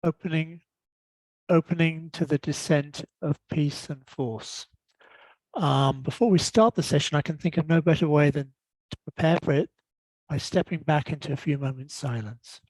opening to the descent of peace and force. Before we start the session, I can think of no better way than to prepare for it by stepping back into a few moments' silence.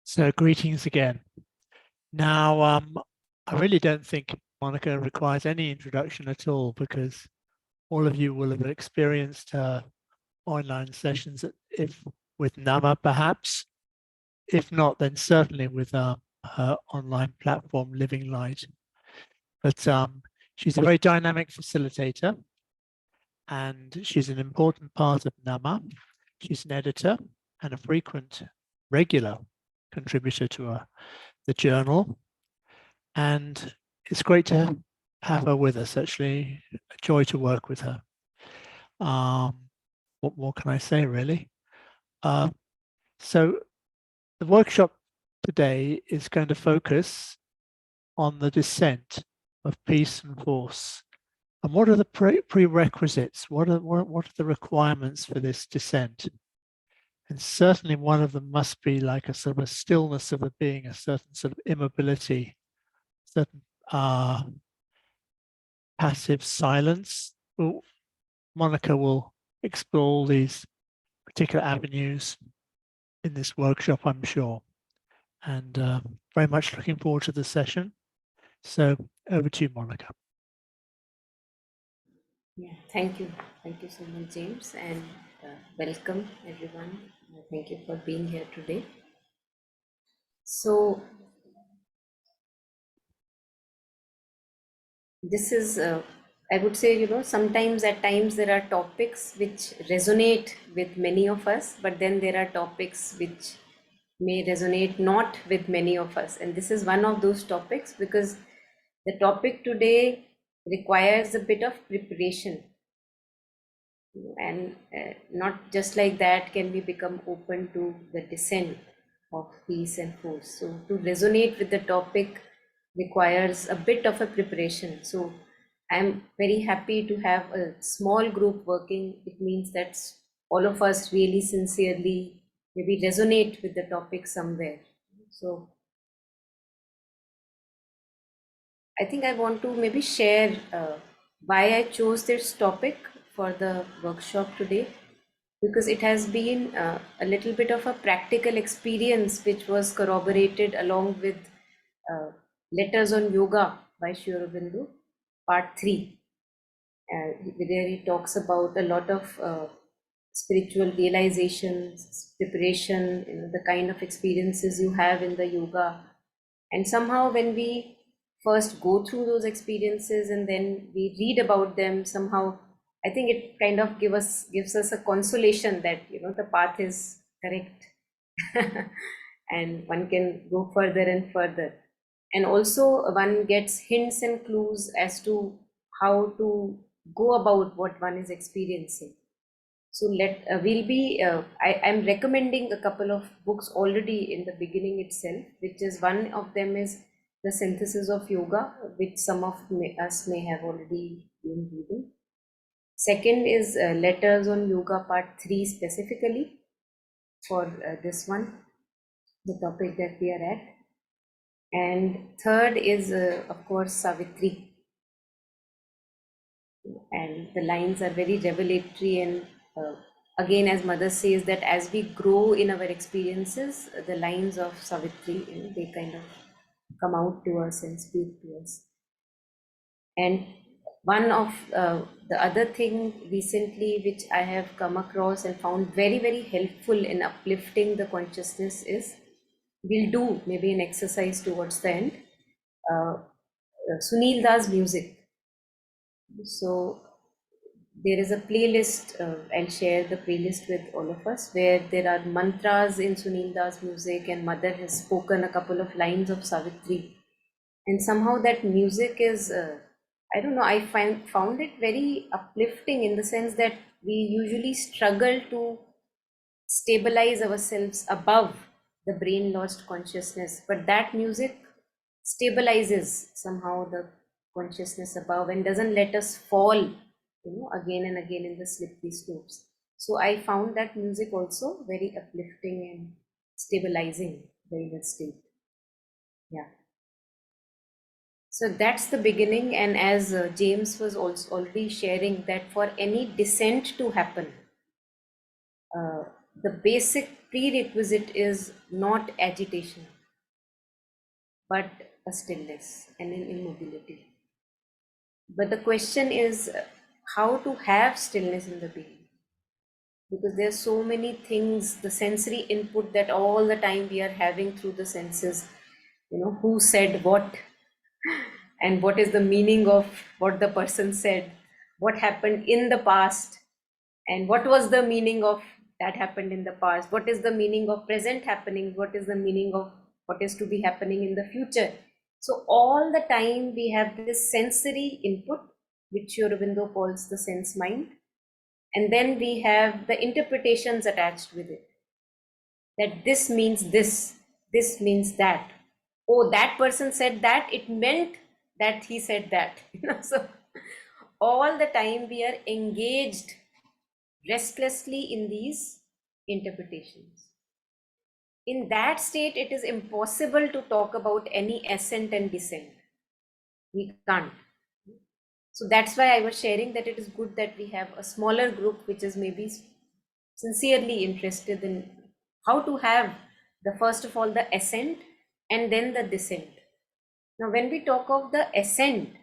So greetings again. Now, I really don't think Monica requires any introduction at all, because all of you will have experienced her online sessions, if with NAMAH perhaps. If not, then certainly with her online platform, Living Light. But she's a very dynamic facilitator, and she's an important part of NAMAH. She's an editor and a frequent, regular contributor to the journal. And it's great to have her with us, actually, a joy to work with her. What more can I say, really? So the workshop today is going to focus on the descent of peace and force. And what are the prerequisites? What are the requirements for this descent? And certainly one of them must be like a sort of a stillness of the being, a certain sort of immobility, certain passive silence. Well, Monica will explore all these particular avenues in this workshop, I'm sure. And very much looking forward to the session. So over to you, Monica. Yeah, thank you. Thank you so much, James, and welcome everyone. Thank you for being here today. So this is, I would say, sometimes at times there are topics which resonate with many of us, but then there are topics which may resonate not with many of us. And this is one of those topics, because the topic today requires a bit of preparation. And not just like that can we become open to the descent of peace and force. So to resonate with the topic requires a bit of a preparation. So I'm very happy to have a small group working. It means that all of us really sincerely maybe resonate with the topic somewhere. So I think I want to maybe share why I chose this topic for the workshop today, because it has been a little bit of a practical experience which was corroborated along with Letters on Yoga by Sri Aurobindo, part 3. There he talks about a lot of spiritual realizations, preparation, the kind of experiences you have in the yoga. And somehow when we first go through those experiences and then we read about them, somehow I think it kind of gives us a consolation that the path is correct and one can go further and further. And also one gets hints and clues as to how to go about what one is experiencing. So I'm recommending a couple of books already in the beginning itself, which is one of them is the synthesis of yoga, which some of us may have already been reading. Second is letters on yoga part 3 specifically for this one, the topic that we are at. And third is, of course, Savitri. And the lines are very revelatory. And again, as Mother says, that as we grow in our experiences, the lines of Savitri, they kind of come out to us and speak to us. And one of the other thing recently which I have come across and found very, very helpful in uplifting the consciousness is, we'll do maybe an exercise towards the end, Sunil Das music. So there is a playlist, I'll share the playlist with all of us, where there are mantras in Sunil Das music, and Mother has spoken a couple of lines of Savitri. And somehow that music is, I don't know, I found it very uplifting, in the sense that we usually struggle to stabilize ourselves above the brain lost consciousness, but that music stabilizes somehow the consciousness above and doesn't let us fall, again and again in the slippery slopes. So I found that music also very uplifting and stabilizing the inner state. Yeah. So that's the beginning. And as James was also already sharing, that for any descent to happen, uh, the basic prerequisite is not agitation, but a stillness and an immobility. But the question is how to have stillness in the being, because there are so many things, the sensory input that all the time we are having through the senses. Who said what, and what is the meaning of what the person said, what happened in the past, and what was the meaning of that happened in the past, what is the meaning of present happening, what is the meaning of what is to be happening in the future. So all the time we have this sensory input, which Aurobindo calls the sense mind, and then we have the interpretations attached with it, that this means this means that, oh, that person said that, it meant that he said that. So all the time we are engaged restlessly in these interpretations. In that state, it is impossible to talk about any ascent and descent. We can't. So that's why I was sharing that it is good that we have a smaller group which is maybe sincerely interested in how to have the, first of all, the ascent and then the descent. Now, when we talk of the ascent,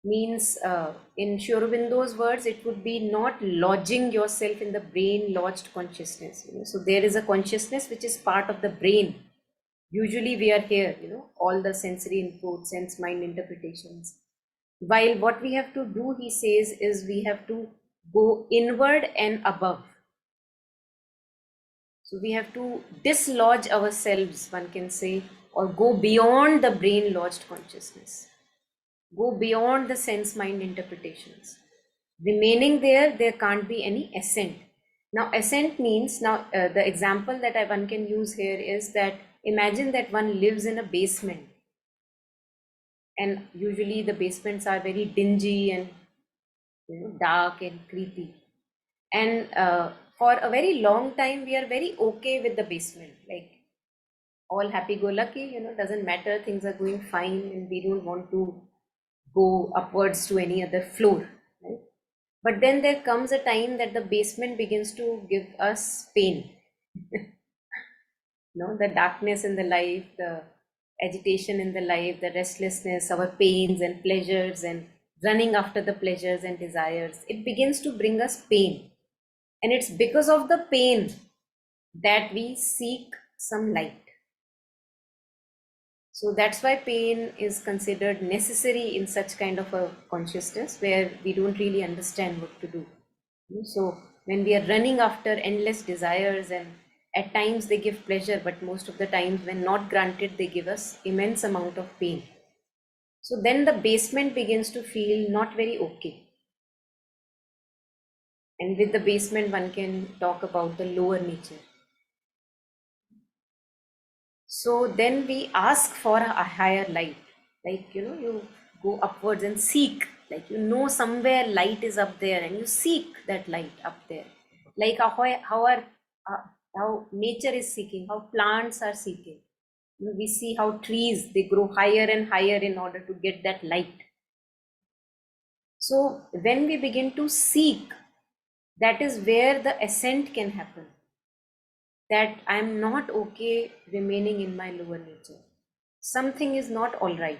means in Sri Aurobindo's words, it would be not lodging yourself in the brain lodged consciousness. So there is a consciousness which is part of the brain. Usually we are here, all the sensory input, sense mind interpretations. While what we have to do, he says, is we have to go inward and above. So we have to dislodge ourselves, one can say, or go beyond the brain lodged consciousness. Go beyond the sense mind interpretations. Remaining there, there can't be any ascent. Now, ascent means, now the example that one can use here is that imagine that one lives in a basement, and usually the basements are very dingy and dark and creepy. And for a very long time, we are very okay with the basement, like all happy-go-lucky, doesn't matter, things are going fine, and we don't want to go upwards to any other floor, right? But then there comes a time that the basement begins to give us pain. The darkness in the life, the agitation in the life, the restlessness, our pains and pleasures, and running after the pleasures and desires, it begins to bring us pain. And it's because of the pain that we seek some light. So that's why pain is considered necessary in such kind of a consciousness where we don't really understand what to do. So when we are running after endless desires, and at times they give pleasure, but most of the times when not granted, they give us immense amount of pain. So then the basement begins to feel not very okay. And with the basement, one can talk about the lower nature. So then we ask for a higher light. Like, you go upwards and seek, like, somewhere light is up there and you seek that light up there. Like uh, how nature is seeking, how plants are seeking. We see how trees, they grow higher and higher in order to get that light. So when we begin to seek, that is where the ascent can happen. That I'm not okay remaining in my lower nature. Something is not all right.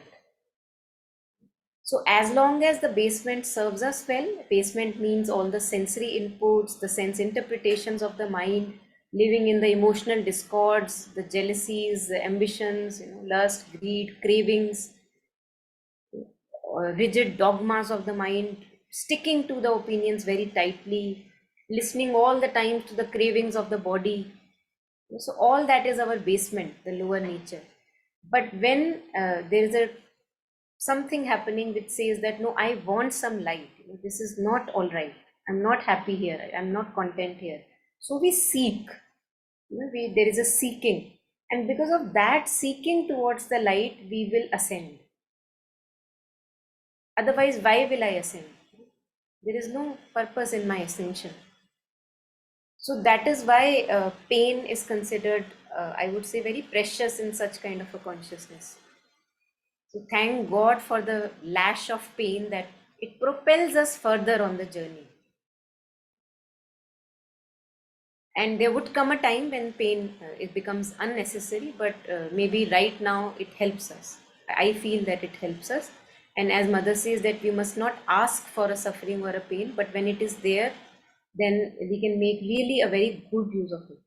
So as long as the basement serves us well, basement means all the sensory inputs, the sense interpretations of the mind, living in the emotional discords, the jealousies, the ambitions, lust, greed, cravings, rigid dogmas of the mind, sticking to the opinions very tightly, listening all the time to the cravings of the body. So all that is our basement, the lower nature. But when there is a something happening which says that no, I want some light, this is not all right, I'm not happy here, I'm not content here. So we seek, there is a seeking, and because of that seeking towards the light, we will ascend. Otherwise, why will I ascend? There is no purpose in my ascension. So that is why pain is considered, I would say, very precious in such kind of a consciousness. So thank God for the lash of pain, that it propels us further on the journey. And there would come a time when pain it becomes unnecessary, but maybe right now it helps us. I feel that it helps us. And as Mother says, that we must not ask for a suffering or a pain, but when it is there, then we can make really a very good use of it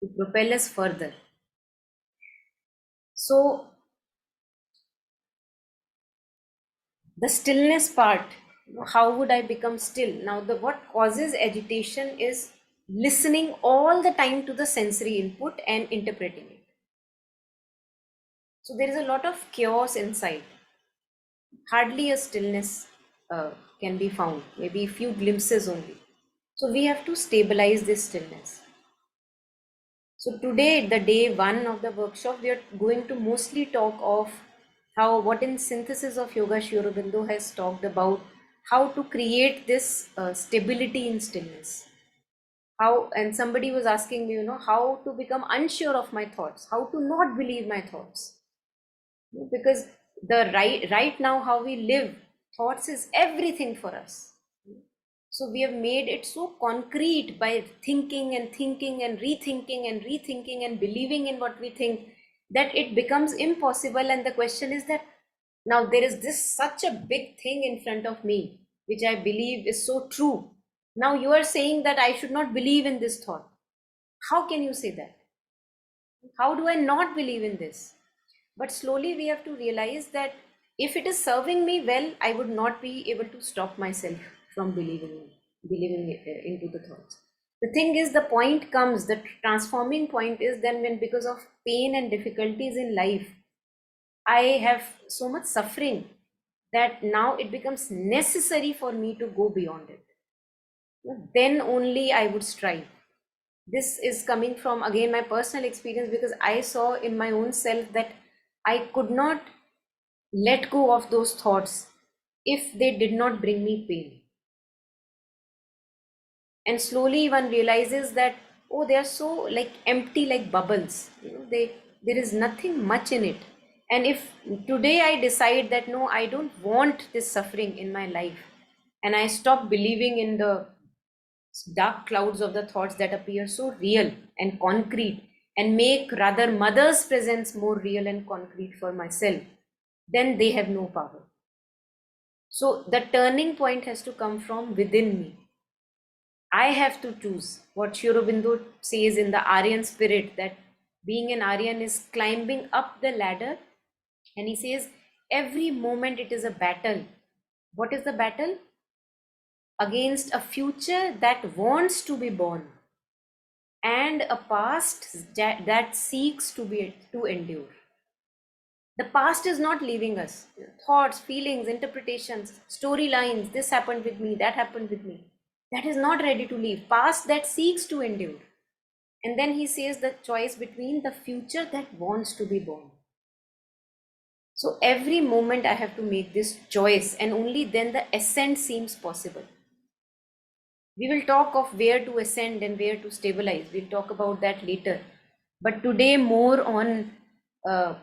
to propel us further. So the stillness part, how would I become still? Now, the what causes agitation is listening all the time to the sensory input and interpreting it. So there is a lot of chaos inside. Hardly a stillness can be found, maybe a few glimpses only. So we have to stabilize this stillness. So today, the day one of the workshop, we are going to mostly talk of how, what in synthesis of Yoga Sri Aurobindo has talked about, how to create this stability in stillness. How, and somebody was asking me, how to become unsure of my thoughts, how to not believe my thoughts. Because the right now, how we live, thoughts is everything for us. So we have made it so concrete by thinking and thinking and rethinking and rethinking and believing in what we think, that it becomes impossible. And the question is that now there is this such a big thing in front of me, which I believe is so true. Now you are saying that I should not believe in this thought. How can you say that? How do I not believe in this? But slowly we have to realize that if it is serving me well, I would not be able to stop myself from believing into the thoughts. The thing is, the point comes, the transforming point is then when, because of pain and difficulties in life, I have so much suffering that now it becomes necessary for me to go beyond it. Then only I would strive. This is coming from, again, my personal experience, because I saw in my own self that I could not let go of those thoughts if they did not bring me pain. And slowly one realizes that, oh, they are so like empty, like bubbles, there is nothing much in it. And if today I decide that no, I don't want this suffering in my life, and I stop believing in the dark clouds of the thoughts that appear so real and concrete, and make rather mother's presence more real and concrete for myself, then they have no power. So the turning point has to come from within me. I have to choose. What Sri Aurobindo says in the Aryan spirit, that being an Aryan is climbing up the ladder, and he says every moment it is a battle. What is the battle? Against a future that wants to be born, and a past that seeks to endure. The past is not leaving us. Thoughts, feelings, interpretations, storylines, this happened with me, that happened with me, that is not ready to leave. Past that seeks to endure. And then he says the choice between the future that wants to be born. So every moment I have to make this choice, and only then the ascent seems possible. We will talk of where to ascend and where to stabilize. We'll talk about that later. But today, more on uh,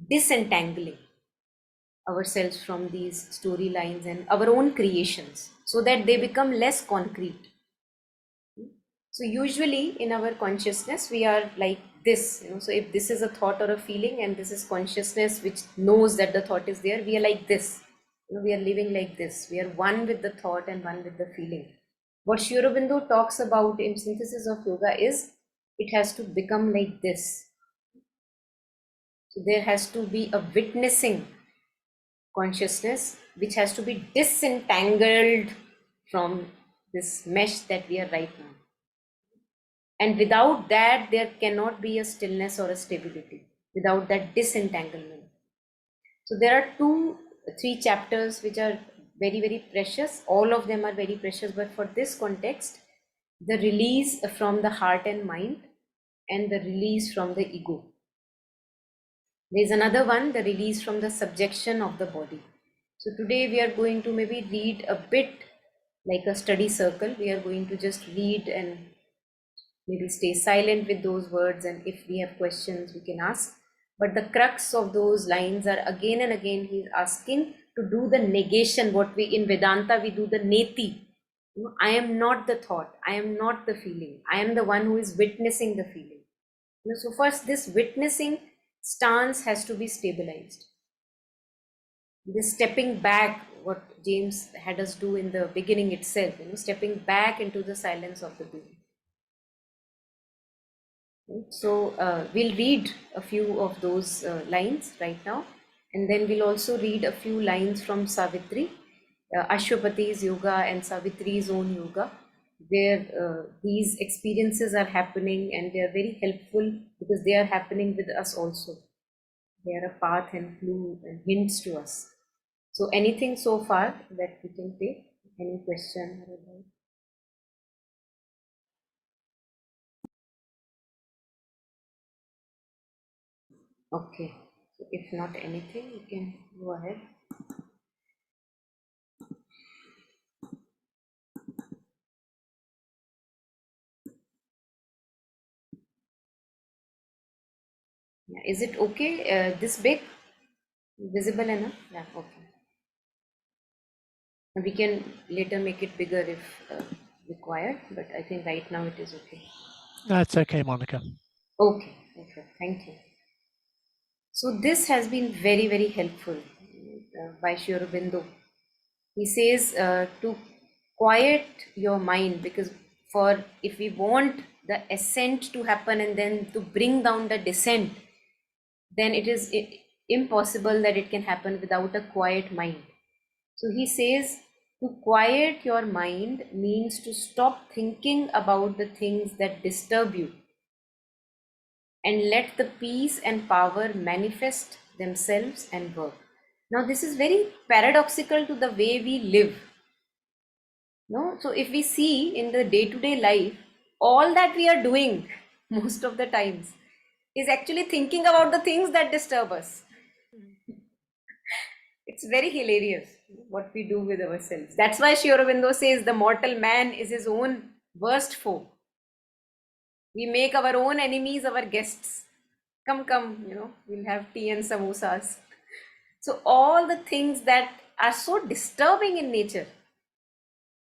disentangling ourselves from these storylines and our own creations so that they become less concrete. So usually in our consciousness, we are like this, so if this is a thought or a feeling and this is consciousness which knows that the thought is there, we are like this, we are living like this. We are one with the thought and one with the feeling. What Sri Aurobindo talks about in Synthesis of Yoga is it has to become like this. So there has to be a witnessing consciousness which has to be disentangled from this mesh that we are right now. And without that, there cannot be a stillness or a stability, without that disentanglement. So there are 3 chapters which are very, very precious. All of them are very precious, but for this context, the release from the heart and mind and the release from the ego. There is another one, the release from the subjection of the body. So today we are going to maybe read a bit like a study circle. We are going to just read and maybe stay silent with those words, and if we have questions we can ask. But the crux of those lines are again and again he's asking to do the negation. What we in Vedanta we do the neti. I am not the thought, I am not the feeling, I am the one who is witnessing the feeling. So first this witnessing stance has to be stabilized. This stepping back, what James had us do in the beginning itself, stepping back into the silence of the being. So we'll read a few of those lines right now, and then we'll also read a few lines from Savitri, Ashwapati's yoga and Savitri's own yoga, where these experiences are happening, and they are very helpful because they are happening with us also. They are a path and clue and hints to us. So anything so far that we can take? Any question? Okay, so if not anything, you can go ahead. Yeah. Is it okay? This big? Visible enough? Yeah, okay. We can later make it bigger if required, but I think right now it is okay. That's okay, Monica. Okay, okay, thank you. So this has been very, very helpful by Sri Aurobindo. He says to quiet your mind, because for if we want the ascent to happen and then to bring down the descent, then it is impossible that it can happen without a quiet mind. So he says to quiet your mind means to stop thinking about the things that disturb you and let the peace and power manifest themselves and work. Now, this is very paradoxical to the way we live. No? So, if we see in the day to day life, all that we are doing most of the times is actually thinking about the things that disturb us. It's very hilarious what we do with ourselves. That's why Sri Aurobindo says the mortal man is his own worst foe. We make our own enemies our guests. Come, come, we'll have tea and samosas. So all the things that are so disturbing in nature,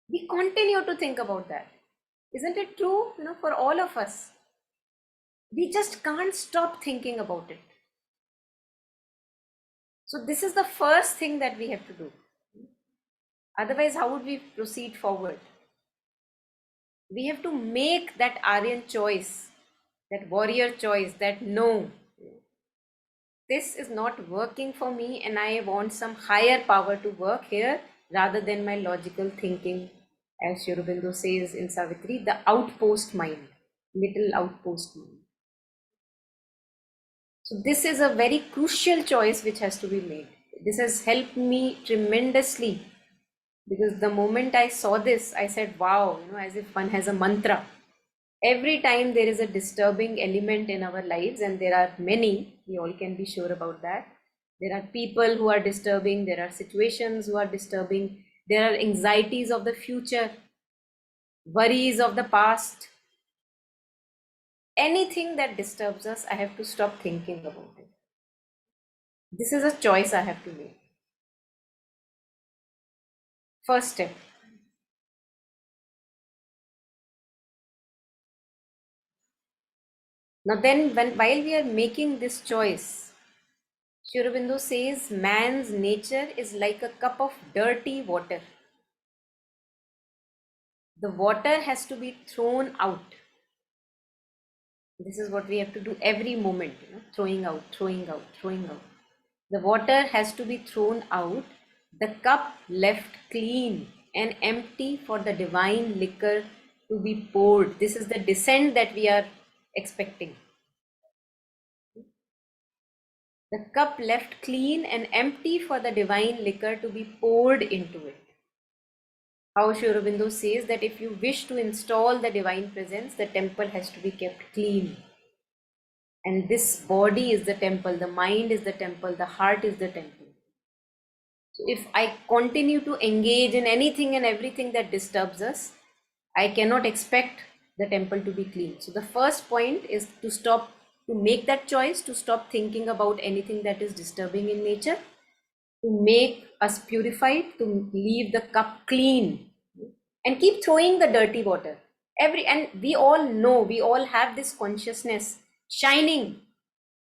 we continue to think about that. Isn't it true, for all of us? We just can't stop thinking about it. So this is the first thing that we have to do. Otherwise, how would we proceed forward? We have to make that Aryan choice, that warrior choice, that no, this is not working for me and I want some higher power to work here rather than my logical thinking. As Sri Aurobindo says in Savitri, the outpost mind, little outpost mind. So this is a very crucial choice which has to be made. This has helped me tremendously, because the moment I saw this, I said, wow, as if one has a mantra. every time there is a disturbing element in our lives, and there are many, we all can be sure about that. There are people who are disturbing, there are situations who are disturbing, there are anxieties of the future, worries of the past. Anything that disturbs us, I have to stop thinking about it. This is a choice I have to make. First step. Now then, while we are making this choice, Sri Aurobindo says man's nature is like a cup of dirty water. The water has to be thrown out. This is what we have to do every moment, throwing out, throwing out, throwing out. The water has to be thrown out, the cup left clean and empty for the divine liquor to be poured. This is the descent that we are expecting. The cup left clean and empty for the divine liquor to be poured into it. How Sri Aurobindo says that if you wish to install the divine presence, the temple has to be kept clean. And this body is the temple, the mind is the temple, the heart is the temple. So if I continue to engage in anything and everything that disturbs us, I cannot expect the temple to be clean. So the first point is to make that choice, to stop thinking about anything that is disturbing in nature, to make us purified, to leave the cup clean, and keep throwing the dirty water. And we all know, we all have this consciousness shining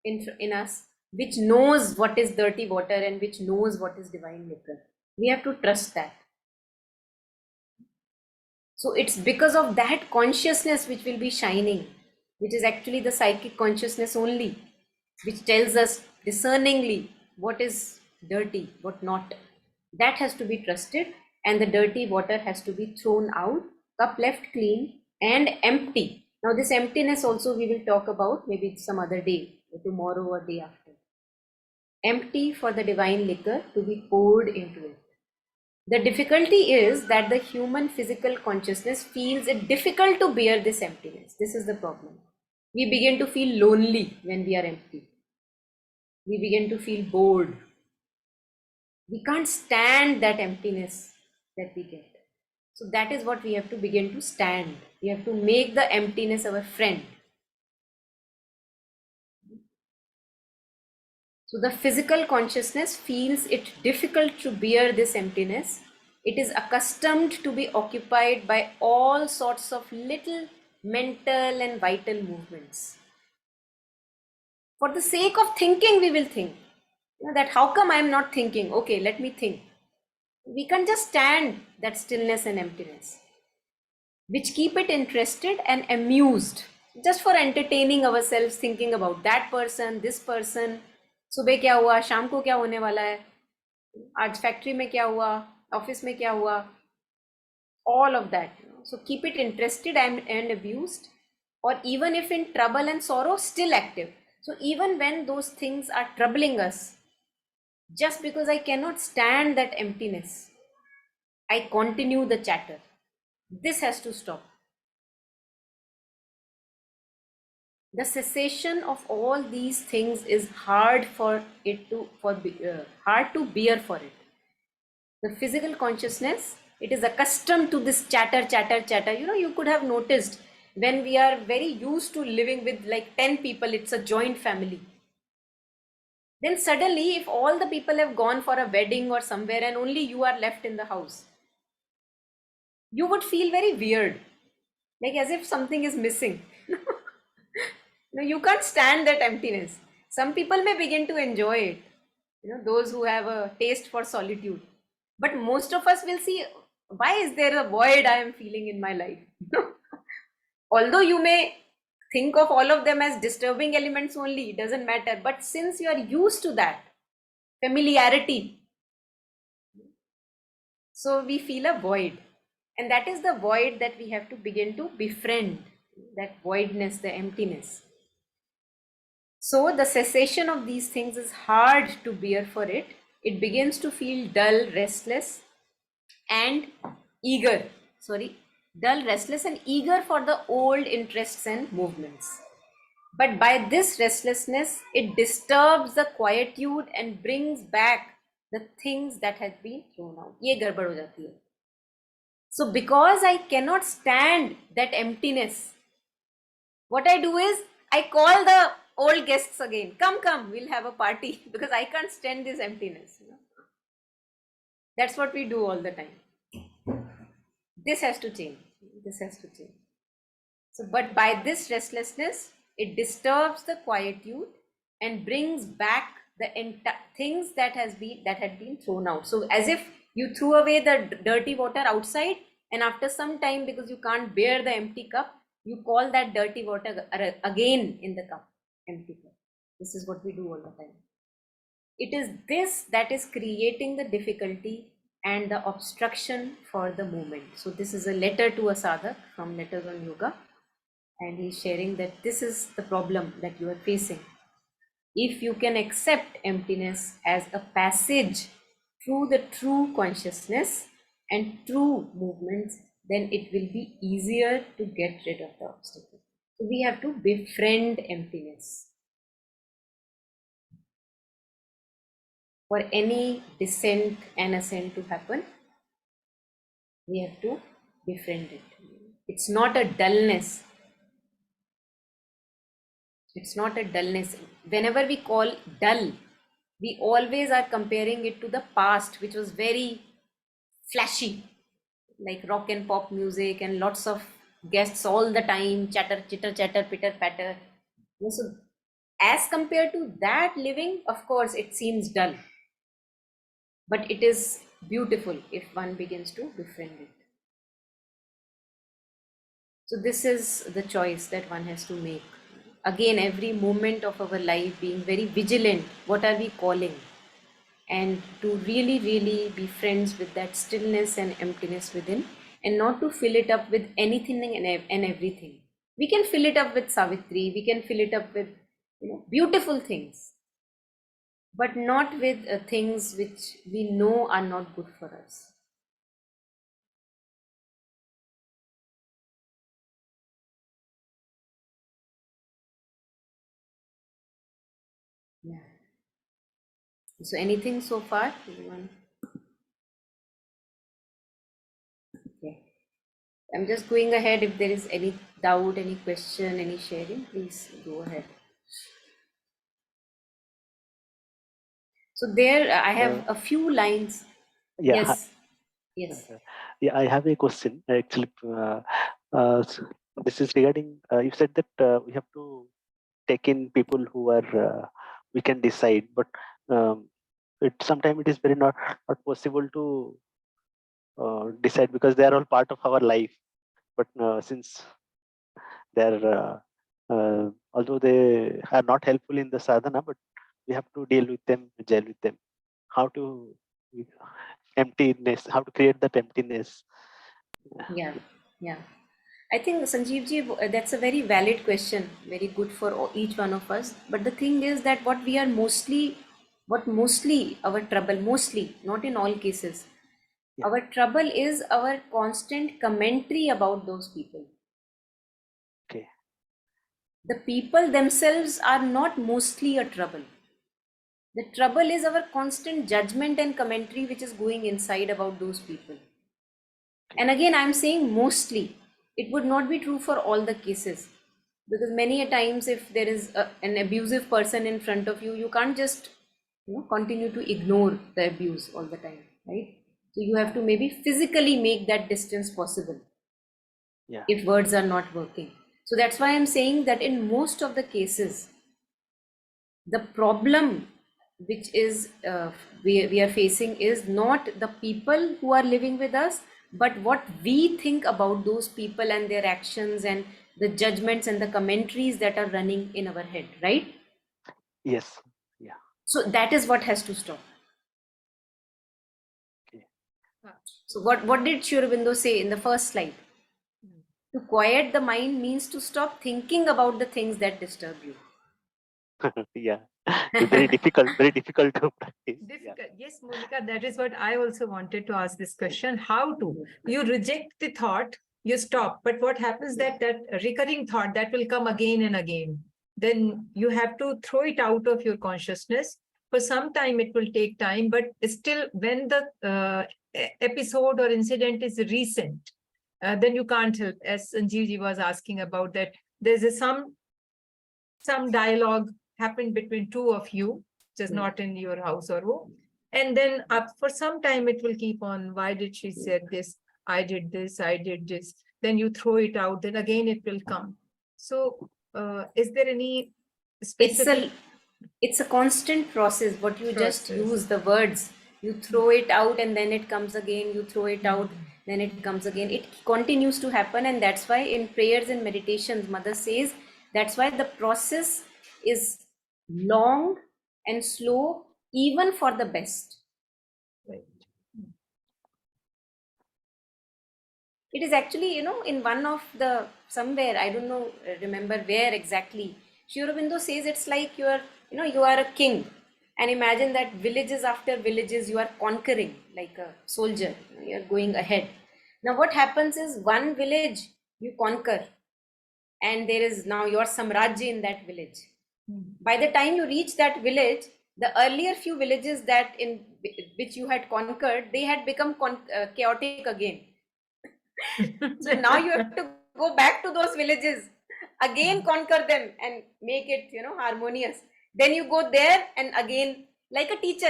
in us, which knows what is dirty water and which knows what is divine liquor. We have to trust that. So it's because of that consciousness which will be shining, which is actually the psychic consciousness only, which tells us discerningly what is dirty, what not. That has to be trusted, and the dirty water has to be thrown out, cup left clean and empty. Now this emptiness also we will talk about maybe some other day, or tomorrow or day after. Empty for the divine liquor to be poured into it. The difficulty is that the human physical consciousness feels it difficult to bear this emptiness. This is the problem. We begin to feel lonely when we are empty. We begin to feel bored. We can't stand that emptiness that we get. So that is what we have to begin to stand. We have to make the emptiness our friend. So the physical consciousness feels it difficult to bear this emptiness. It is accustomed to be occupied by all sorts of little mental and vital movements. For the sake of thinking, we will think that how come I am not thinking? Okay, let me think. We can just stand that stillness and emptiness, which keep it interested and amused, just for entertaining ourselves, thinking about that person, this person. सुबह क्या हुआ, शाम को क्या होने वाला है, आज फैक्ट्री में क्या हुआ, ऑफिस में क्या हुआ, all of that. So keep it interested and abused, or even if in trouble and sorrow, still active. So even when those things are troubling us, just because I cannot stand that emptiness, I continue the chatter. This has to stop. The cessation of all these things is hard for it to hard to bear for it. The physical consciousness, it is accustomed to this chatter. You could have noticed when we are very used to living with like 10 people, it's a joint family. Then suddenly, if all the people have gone for a wedding or somewhere and only you are left in the house, you would feel very weird, like as if something is missing. No, you can't stand that emptiness. Some people may begin to enjoy it, those who have a taste for solitude. But most of us will see, why is there a void I am feeling in my life? Although you may think of all of them as disturbing elements only, it doesn't matter. But since you are used to that familiarity, so we feel a void. And that is the void that we have to begin to befriend, that voidness, the emptiness. So the cessation of these things is hard to bear for it. It begins to feel dull, restless, and eager. dull, restless, and eager for the old interests and movements. But by this restlessness, it disturbs the quietude and brings back the things that had been thrown out. ये गड़बड़ हो जाती है. So because I cannot stand that emptiness, what I do is I call the old guests again. Come, come, we'll have a party because I can't stand this emptiness. That's what we do all the time. This has to change. This has to change. So, but by this restlessness, it disturbs the quietude and brings back the things that had been thrown out. So, as if you threw away the dirty water outside, and after some time, because you can't bear the empty cup, you call that dirty water again in the cup, empty cup. This is what we do all the time. It is this that is creating the difficulty and the obstruction for the movement. So this is a letter to a sadhak from Letters on Yoga, and he's sharing that this is the problem that you are facing. If you can accept emptiness as a passage through the true consciousness and true movements, then it will be easier to get rid of the obstacle. So we have to befriend emptiness. For any descent and ascent to happen, we have to befriend it. It's not a dullness. It's not a dullness. Whenever we call dull, we always are comparing it to the past, which was very flashy, like rock and pop music and lots of guests all the time, chatter, chitter, chatter, pitter, patter. So as compared to that living, of course, it seems dull. But it is beautiful if one begins to befriend it. So this is the choice that one has to make. Again, every moment of our life being very vigilant. What are we calling? And to really, really be friends with that stillness and emptiness within, and not to fill it up with anything and everything. We can fill it up with Savitri, we can fill it up with beautiful things, but not with things which we know are not good for us. Yeah. So anything so far? Everyone? Okay. I'm just going ahead. If there is any doubt, any question, any sharing, please go ahead. So there I have a few lines. Yeah. Yes. Yes. Yeah, I have a question. Actually, this is regarding, you said that we have to take in people who are, we can decide, but sometimes it is very not possible to decide because they are all part of our life. But since they are, although they are not helpful in the sadhana, but we have to deal with them, gel with them. How to emptiness, how to create that emptiness. Yeah. I think Sanjeev ji, that's a very valid question, very good for each one of us. But the thing is that what mostly our trouble, mostly, not in all cases, our trouble is our constant commentary about those people. Okay. The people themselves are not mostly a trouble. The trouble is our constant judgment and commentary which is going inside about those people. And again, I'm saying mostly. It would not be true for all the cases. Because many a times if there is an abusive person in front of you, you can't just continue to ignore the abuse all the time, right? So you have to maybe physically make that distance possible. Yeah. If words are not working. So that's why I'm saying that in most of the cases, the problem which is we are facing is not the people who are living with us, but what we think about those people and their actions and the judgments and the commentaries that are running in our head, right? Yes. Yeah. So that is what has to stop. Okay. So what did Sri Aurobindo say in the first slide? To quiet the mind means to stop thinking about the things that disturb you. Yeah. Very difficult to practice. Difficult. Yeah. Yes, Monica, that is what I also wanted to ask this question. How to? You reject the thought you stop. But what happens that recurring thought that will come again and again. Then you have to throw it out of your consciousness. For some time, it will take time, but still when the episode or incident is recent, then you can't help, as Sanjeevji was asking about that, there's some dialogue happened between two of you, just not in your house or home. And then for some time it will keep on. Why did she said this? I did this, I did this. Then you throw it out, then again it will come. So is there any specific? It's a constant process. What you just use the words, you throw it out and then it comes again, you throw it out, then it comes again. It continues to happen, and that's why in prayers and meditations, Mother says, that's why the process is long and slow, even for the best. Right. It is actually, in one of the, somewhere, I don't know, remember where exactly, Sri Aurobindo says it's like you are a king, and imagine that villages after villages you are conquering like a soldier, you're going ahead. Now what happens is one village you conquer, and there is now your samrajya in that village. By the time you reach that village, the earlier few villages that in which you had conquered, they had become chaotic again. So now you have to go back to those villages, again conquer them and make it, harmonious. Then you go there and again, like a teacher,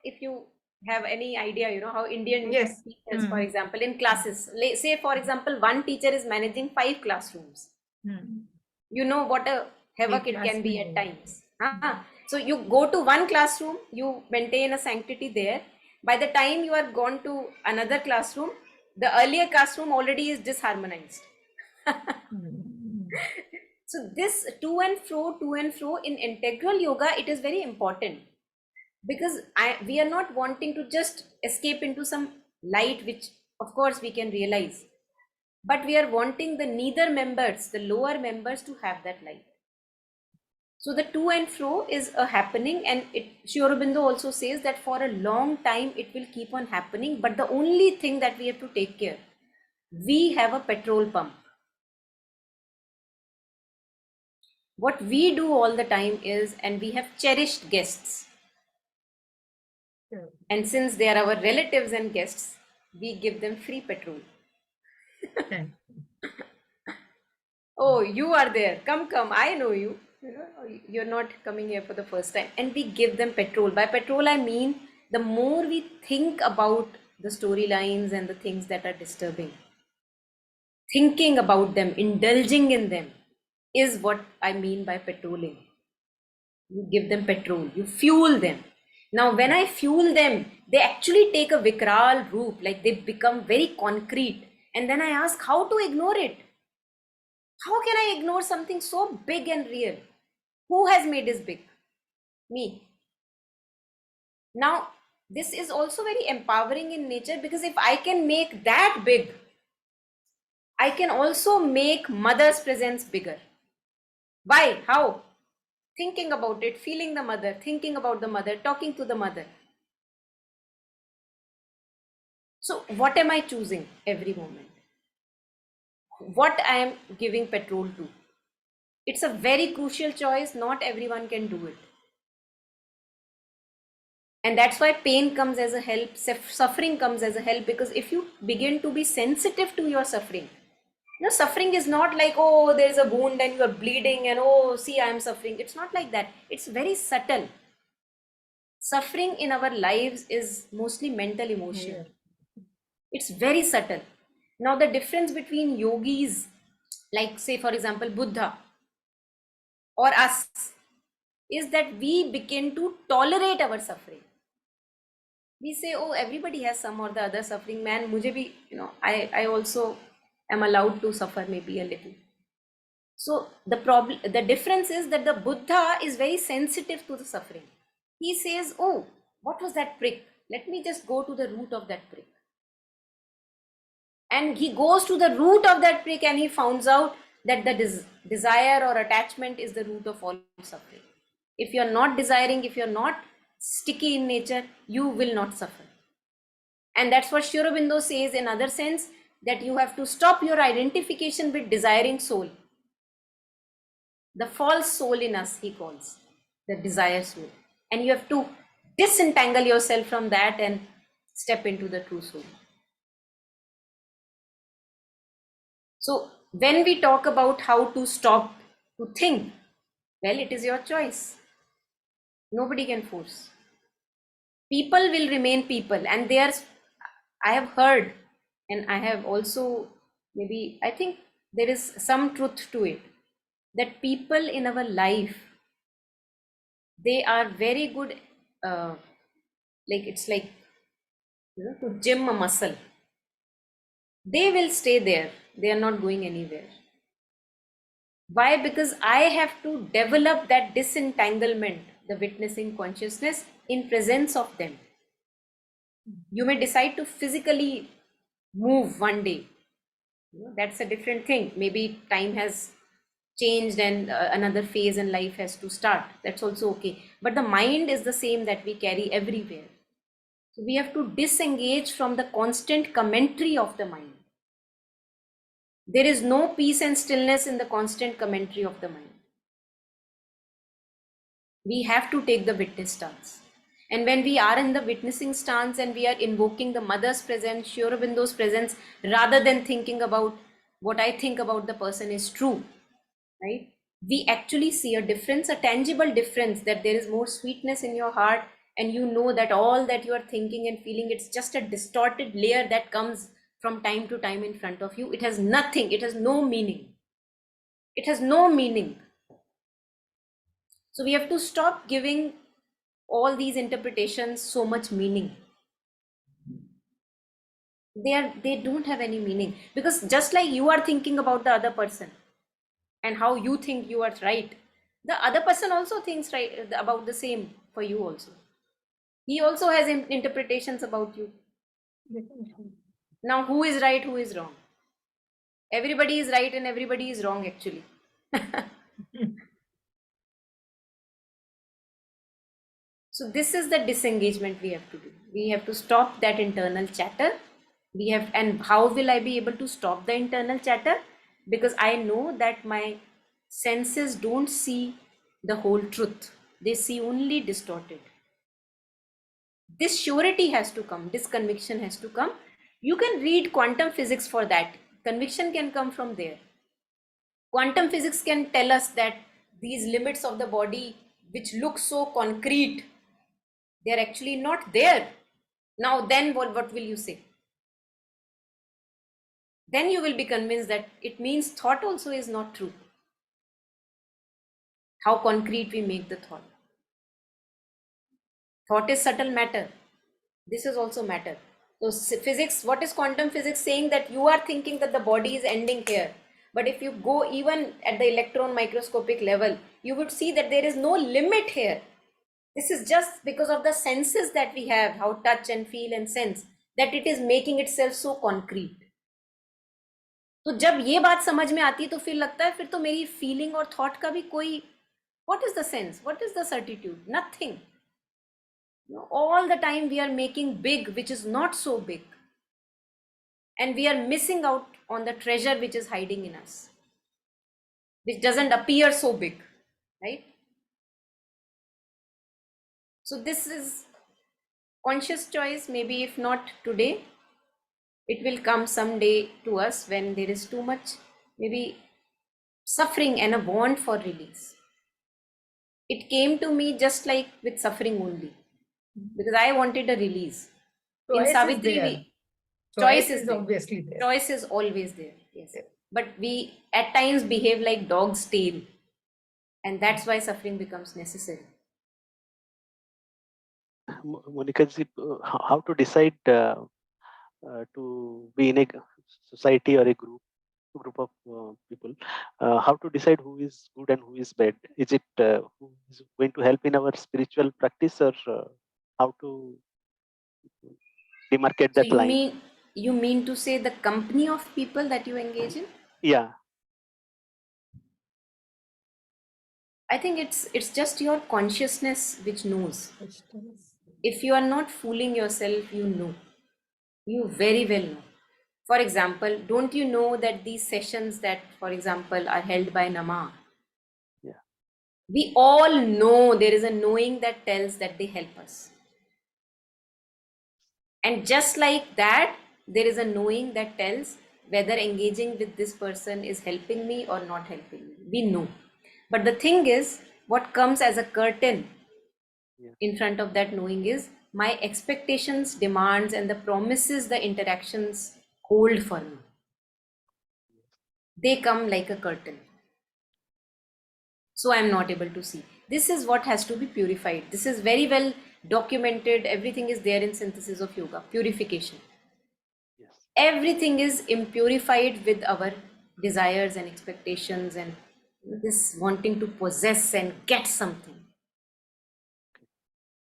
if you have any idea, how Indian teachers, for example, in classes, say for example, one teacher is managing 5 classrooms. You know what a havoc it can be at times. So you go to one classroom, you maintain a sanctity there. By the time you are gone to another classroom, the earlier classroom already is disharmonized. So this to and fro in integral yoga, it is very important, because we are not wanting to just escape into some light, which of course we can realize, but we are wanting the neither members, the lower members, to have that light. So the to and fro is a happening, and Sri Aurobindo also says that for a long time it will keep on happening, but the only thing that we have to take care, we have a petrol pump. What we do all the time is, and we have cherished guests, and since they are our relatives and guests, we give them free petrol. Oh, you are there, come, I know you. You're not coming here for the first time, and we give them petrol. By petrol I mean, the more we think about the storylines and the things that are disturbing, thinking about them, indulging in them, is what I mean by petroling. You give them petrol, you fuel them. Now when I fuel them, they actually take a vikral roop, like they become very concrete, and then I ask how to ignore it. How can I ignore something so big and real? Who has made this big? Me. Now, this is also very empowering in nature, because if I can make that big, I can also make Mother's presence bigger. Why? How? Thinking about it, feeling the mother, thinking about the mother, talking to the mother. So, what am I choosing every moment? What I am giving petrol to? It's a very crucial choice. Not everyone can do it. And that's why pain comes as a help, suffering comes as a help, because if you begin to be sensitive to your suffering, suffering is not like, oh, there's a wound and you're bleeding and, oh, see, I am suffering. It's not like that. It's very subtle. Suffering in our lives is mostly mental emotion. It's very subtle. Now, the difference between yogis, like say, for example, Buddha or us, is that we begin to tolerate our suffering. We say, oh, everybody has some or the other suffering. Man, mujhe bhi, I also am allowed to suffer maybe a little. So the difference is that the Buddha is very sensitive to the suffering. He says, oh, what was that prick? Let me just go to the root of that prick. And he goes to the root of that prick, and he finds out that the desire or attachment is the root of all suffering. If you're not desiring, if you're not sticky in nature, you will not suffer. And that's what Sri Aurobindo says in other sense, that you have to stop your identification with desiring soul. The false soul in us, he calls, the desire soul. And you have to disentangle yourself from that and step into the true soul. So when we talk about how to stop to think, well, it is your choice. Nobody can force. People will remain people, and I have heard, and I have also, maybe, I think there is some truth to it, that people in our life, they are very good, like it's like, to gym a muscle. They will stay there. They are not going anywhere. Why? Because I have to develop that disentanglement, the witnessing consciousness, in presence of them. You may decide to physically move one day. That's a different thing. Maybe time has changed and another phase in life has to start. That's also okay. But the mind is the same that we carry everywhere. So we have to disengage from the constant commentary of the mind. There is no peace and stillness in the constant commentary of the mind. We have to take the witness stance. And when we are in the witnessing stance and we are invoking the mother's presence, Sri Aurobindo's presence, rather than thinking about what I think about the person is true, right? We actually see a difference, a tangible difference, that there is more sweetness in your heart, and you know that all that you are thinking and feeling, it's just a distorted layer that comes from time to time in front of you. It has nothing, it has no meaning. It has no meaning. So we have to stop giving all these interpretations so much meaning. They don't have any meaning, because just like you are thinking about the other person and how you think you are right, the other person also thinks right about the same for you also. He also has interpretations about you. Now, who is right, who is wrong? Everybody is right and everybody is wrong, actually. So this is the disengagement we have to do. We have to stop that internal chatter. And how will I be able to stop the internal chatter? Because I know that my senses don't see the whole truth. They see only distorted. This surety has to come. This conviction has to come. You can read quantum physics for that. Conviction can come from there. Quantum physics can tell us that these limits of the body, which look so concrete, they are actually not there. Now then what will you say? Then you will be convinced that it means thought also is not true. How concrete we make the thought. Thought is subtle matter. This is also matter. So physics, what is quantum physics saying? That you are thinking that the body is ending here. But if you go even at the electron microscopic level, you would see that there is no limit here. This is just because of the senses that we have, how touch and feel and sense, that it is making itself so concrete. तो जब ये बात समझ में आती है तो फिर लगता है फिर तो मेरी फीलिंग और थॉट का भी कोई, what is the sense, what is the certitude? Nothing. All the time we are making big which is not so big, and we are missing out on the treasure which is hiding in us, which doesn't appear so big, right? So this is conscious choice. Maybe if not today, it will come someday to us when there is too much maybe suffering and a want for release. It came to me just like with suffering only, because I wanted a release. Choice in Savitri, is there. Choice is there. Obviously there. Choice is always there, yes. But we at times behave like dog's tail, and that's why suffering becomes necessary. Monica, how to decide to be in a society or a group of people, how to decide who is good and who is bad? Is it who is going to help in our spiritual practice, or how to demarcate that line? You mean to say the company of people that you engage in? Yeah. I think it's just your consciousness which knows. If you are not fooling yourself, you know. You very well know. For example, don't you know that these sessions that, for example, are held by NAMAH, Yeah. we all know there is a knowing that tells that they help us. And just like that, there is a knowing that tells whether engaging with this person is helping me or not helping me. We know. But the thing is, what comes as a curtain Yeah. in front of that knowing is my expectations, demands, and the promises the interactions hold for me. They come like a curtain. So I'm not able to see. This is what has to be purified. This is very well documented. Everything is there in Synthesis of Yoga. Purification. Yes. Everything is impurified with our desires and expectations and this wanting to possess and get something.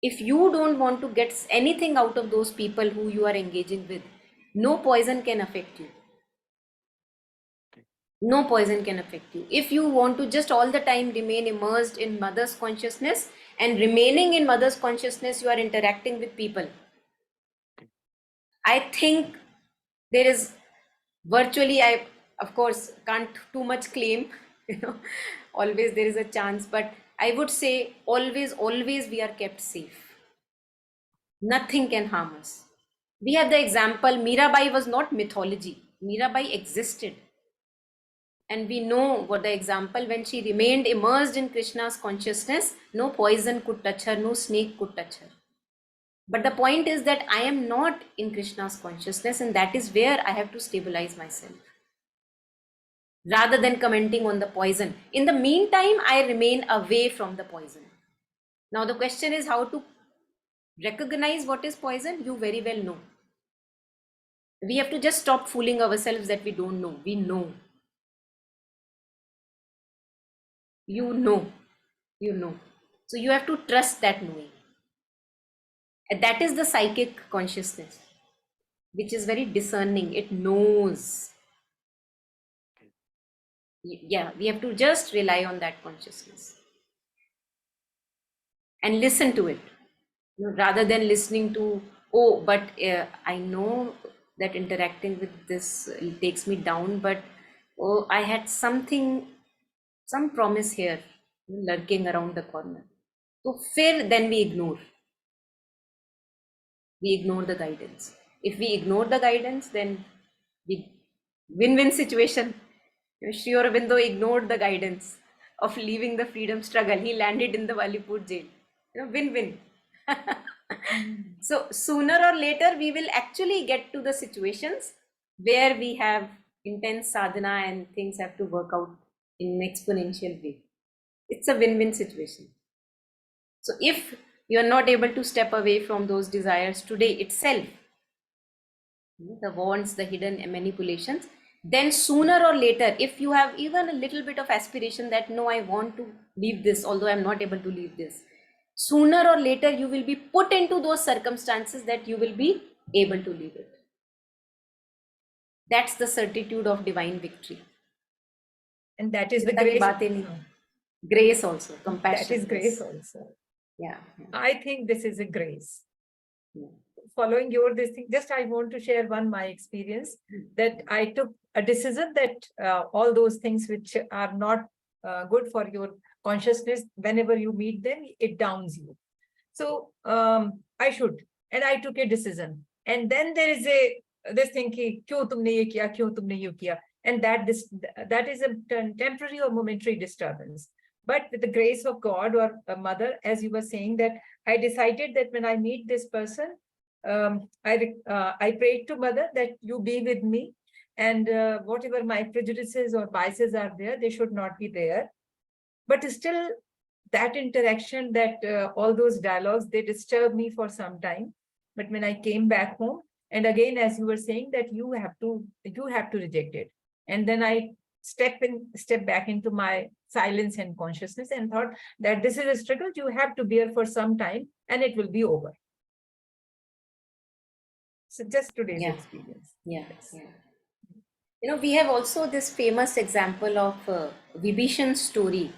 If you don't want to get anything out of those people who you are engaging with, no poison can affect you. No poison can affect you. If you want to just all the time remain immersed in mother's consciousness, and remaining in mother's consciousness, you are interacting with people. I think there is virtually, I of course can't too much claim, always there is a chance, but I would say always we are kept safe. Nothing can harm us. We have the example, Mirabai was not mythology. Mirabai existed. And we know what the example, when she remained immersed in Krishna's consciousness, no poison could touch her, no snake could touch her. But the point is that I am not in Krishna's consciousness, and that is where I have to stabilize myself. Rather than commenting on the poison. In the meantime, I remain away from the poison. Now the question is how to recognize what is poison. You very well know. We have to just stop fooling ourselves that we don't know. We know. You know. You know. So you have to trust that knowing. And that is the psychic consciousness, which is very discerning. It knows. Yeah, we have to just rely on that consciousness and listen to it, rather than listening to, oh, but I know that interacting with this takes me down, but oh, I had something, some promise here lurking around the corner. So fear, then we ignore the guidance. If we ignore the guidance, then we win-win situation. Sri Aurobindo ignored the guidance of leaving the freedom struggle. He landed in the Walipur jail. Win-win. So sooner or later, we will actually get to the situations where we have intense sadhana and things have to work out in an exponential way. It's a win-win situation. So if you are not able to step away from those desires today itself, the wants, the hidden manipulations, then sooner or later, if you have even a little bit of aspiration that no, I want to leave this, although I'm not able to leave this, sooner or later you will be put into those circumstances that you will be able to leave it. That's the certitude of divine victory. And that is the Taki grace. baatein nahi. Grace also, compassion. That is grace also. Yeah. I think this is a grace. Yeah. Following your this thing, just I want to share my experience that I took a decision that all those things which are not good for your consciousness, whenever you meet them, it downs you. So I should, and I took a decision. And then there is this thing, "Kyun tumne ye kiya, kyun tumne ye kiya?" And that is a temporary or momentary disturbance. But with the grace of God or a mother, as you were saying, that I decided that when I meet this person, I prayed to mother that you be with me, and whatever my prejudices or biases are there, they should not be there. But still, that interaction, that all those dialogues, they disturbed me for some time. But when I came back home, and again, as you were saying, that you have to reject it. And then I step back into my silence and consciousness and thought that this is a struggle you have to bear for some time and it will be over. So just today's experience. Yeah. We have also this famous example of Vibhishan's story.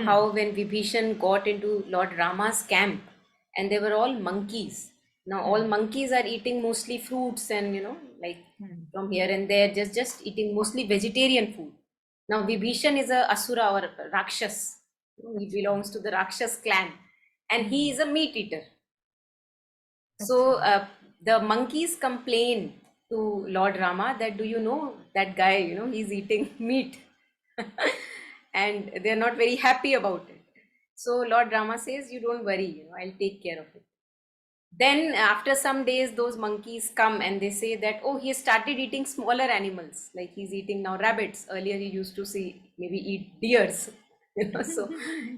How when Vibhishan got into Lord Rama's camp and they were all monkeys, Now all monkeys are eating mostly fruits and, like Hmm. from here and there, just eating mostly vegetarian food. Now Vibhishan is a Asura or a Rakshas. He belongs to the Rakshas clan and he is a meat eater. So the monkeys complain to Lord Rama that, do you know that guy, he's eating meat and they're not very happy about it. So Lord Rama says, you don't worry, I'll take care of it. Then after some days, those monkeys come and they say that, oh, he has started eating smaller animals. Like he's eating now rabbits. Earlier he used to see maybe eat deers. So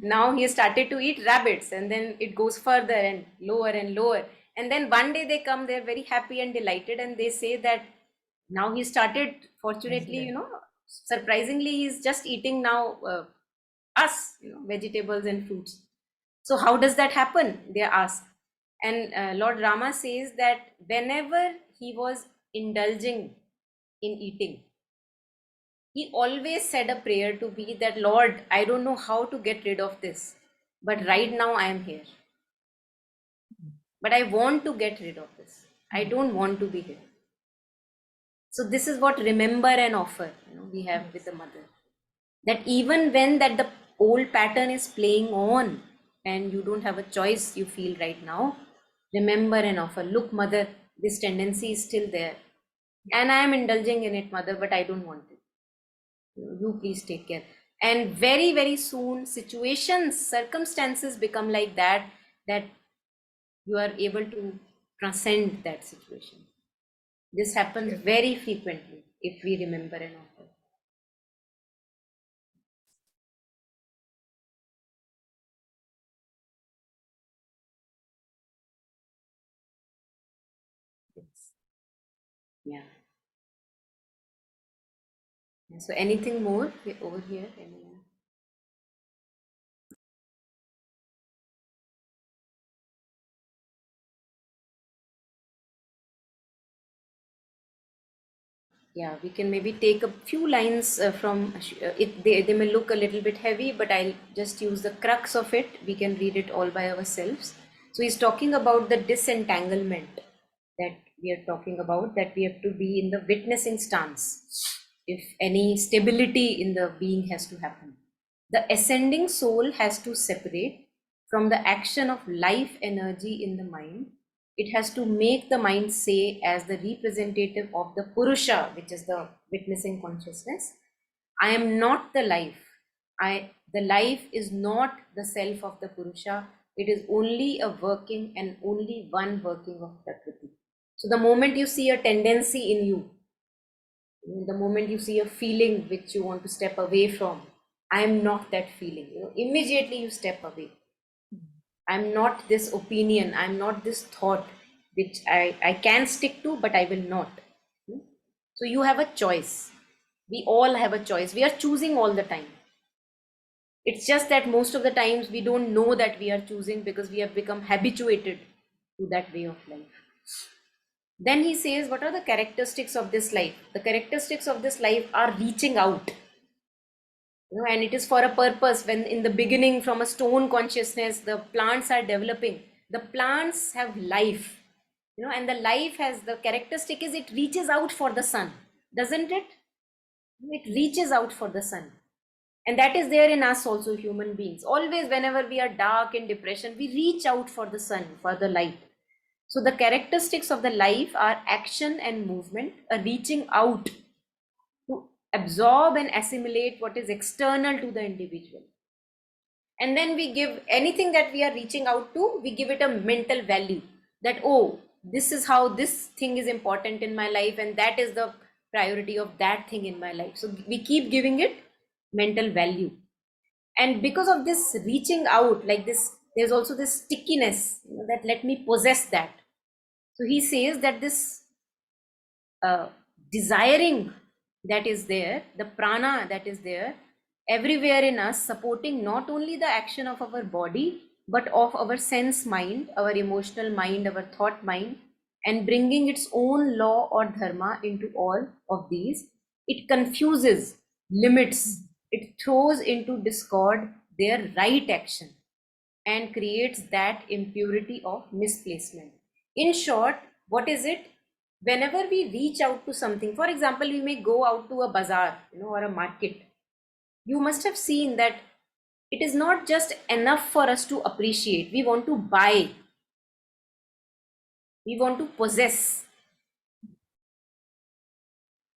now he has started to eat rabbits, and then it goes further and lower and lower. And then one day they come, they're very happy and delighted, and they say that now he started, fortunately, surprisingly, he's just eating now us, vegetables and fruits. So how does that happen? They ask. And Lord Rama says that whenever he was indulging in eating, he always said a prayer to be that, Lord, I don't know how to get rid of this, but right now I am here. But I want to get rid of this. I don't want to be here. So this is what remember and offer, we have with the mother. That even when that the old pattern is playing on and you don't have a choice, you feel right now, remember and offer, look mother, this tendency is still there and I am indulging in it, mother, but I don't want it. You please take care. And very, very soon situations, circumstances become like that you are able to transcend that situation. This happens very frequently if we remember and offer. Yeah. So anything more over here? Anyone? Yeah, we can maybe take a few lines from it. They may look a little bit heavy, but I'll just use the crux of it. We can read it all by ourselves. So he's talking about the disentanglement that we are talking about, that we have to be in the witnessing stance if any stability in the being has to happen. The ascending soul has to separate from the action of life energy in the mind. It has to make the mind say, as the representative of the Purusha, which is the witnessing consciousness, I am not the life. The life is not the self of the Purusha. It is only a working and only one working of Prakriti. So the moment you see a tendency in you, the moment you see a feeling which you want to step away from, I am not that feeling. Immediately you step away. I'm not this opinion, I'm not this thought which I can stick to, but I will not. So you have a choice. We all have a choice. We are choosing all the time. It's just that most of the times we don't know that we are choosing because we have become habituated to that way of life. Then he says, what are the characteristics of this life? The characteristics of this life are reaching out. And it is for a purpose. When in the beginning, from a stone consciousness, the plants are developing. The plants have life, and the life has the characteristic is it reaches out for the sun, doesn't it? It reaches out for the sun. And that is there in us also, human beings. Always, whenever we are dark in depression, we reach out for the sun, for the light. So the characteristics of the life are action and movement, a reaching out to absorb and assimilate what is external to the individual. And then we give anything that we are reaching out to, we give it a mental value that, oh, this is how this thing is important in my life, and that is the priority of that thing in my life. So we keep giving it mental value. And because of this reaching out like this, there's also this stickiness, that let me possess that. So he says that this desiring that is there, the prana that is there everywhere in us, supporting not only the action of our body, but of our sense mind, our emotional mind, our thought mind, and bringing its own law or dharma into all of these. It confuses, limits, it throws into discord their right action and creates that impurity of misplacement. In short, what is it? Whenever we reach out to something, for example, we may go out to a bazaar, or a market. You must have seen that it is not just enough for us to appreciate. We want to buy. We want to possess.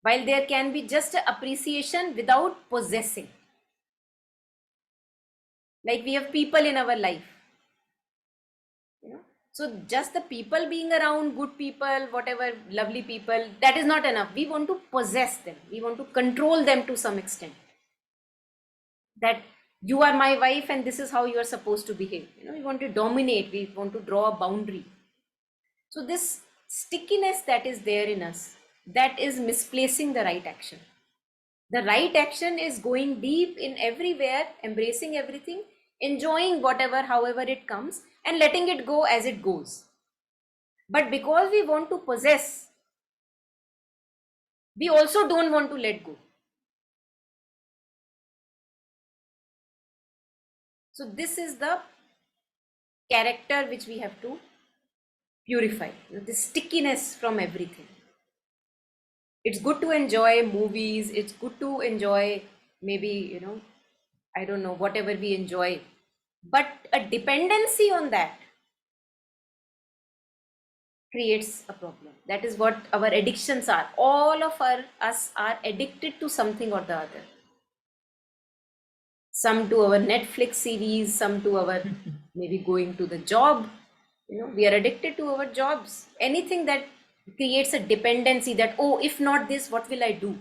While there can be just an appreciation without possessing. Like we have people in our life. So just the people being around, good people, whatever, lovely people, that is not enough. We want to possess them. We want to control them to some extent. That you are my wife and this is how you are supposed to behave. We want to dominate. We want to draw a boundary. So this stickiness that is there in us, that is misplacing the right action. The right action is going deep in everywhere, embracing everything, enjoying whatever, however it comes, and letting it go as it goes. But because we want to possess, we also don't want to let go. So this is the character which we have to purify, the stickiness from everything. It's good to enjoy movies. It's good to enjoy maybe, I don't know, whatever we enjoy. But a dependency on that creates a problem. That is what our addictions are. All of us are addicted to something or the other. Some to our Netflix series, some to our maybe going to the job. We are addicted to our jobs. Anything that creates a dependency that, oh, if not this, what will I do?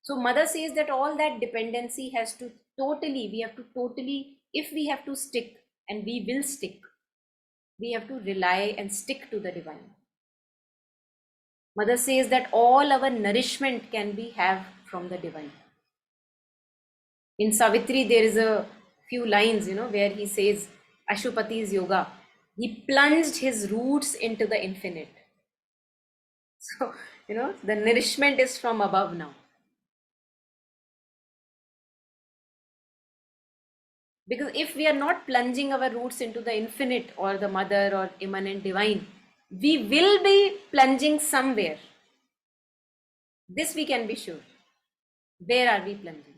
So Mother says that all that dependency has to if we have to stick, and we will stick, we have to rely and stick to the divine. Mother says that all our nourishment can be have from the divine. In Savitri, there is a few lines, where he says, Ashupati's yoga, he plunged his roots into the infinite. So, the nourishment is from above now. Because if we are not plunging our roots into the infinite or the mother or immanent divine, we will be plunging somewhere. This we can be sure. Where are we plunging?